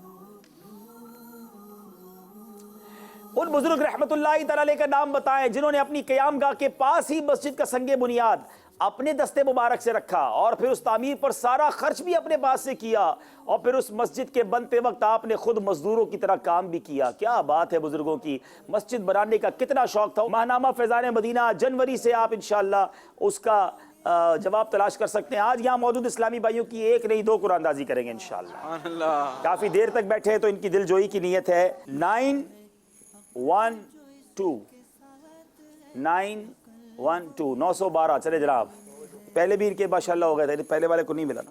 ان بزرگ رحمت اللہ تعالی علیہ کا نام بتائیں جنہوں نے اپنی قیام گاہ کے پاس ہی مسجد کا سنگ بنیاد اپنے دستے مبارک سے رکھا اور پھر اس تعمیر پر سارا خرچ بھی اپنے پاس سے کیا اور پھر اس مسجد کے بنتے وقت آپ نے خود مزدوروں کی طرح کام بھی کیا. کیا بات ہے بزرگوں کی. مسجد بنانے کا کتنا شوق تھا. ماہنامہ فیضان مدینہ جنوری سے آپ انشاءاللہ اس کا جواب تلاش کر سکتے ہیں. آج یہاں موجود اسلامی بھائیوں کی ایک نہیں 2 قرآن اندازی کریں گے انشاءاللہ. کافی دیر تک بیٹھے تو ان کی دل جوئی کی نیت ہے. 912 چلے جناب. پہلے بھی ان کے ماشاءاللہ ہو گئے تھے، پہلے والے کو نہیں ملا نا.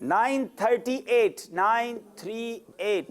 938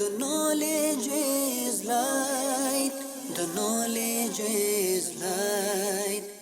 The knowledge is light, the knowledge is light.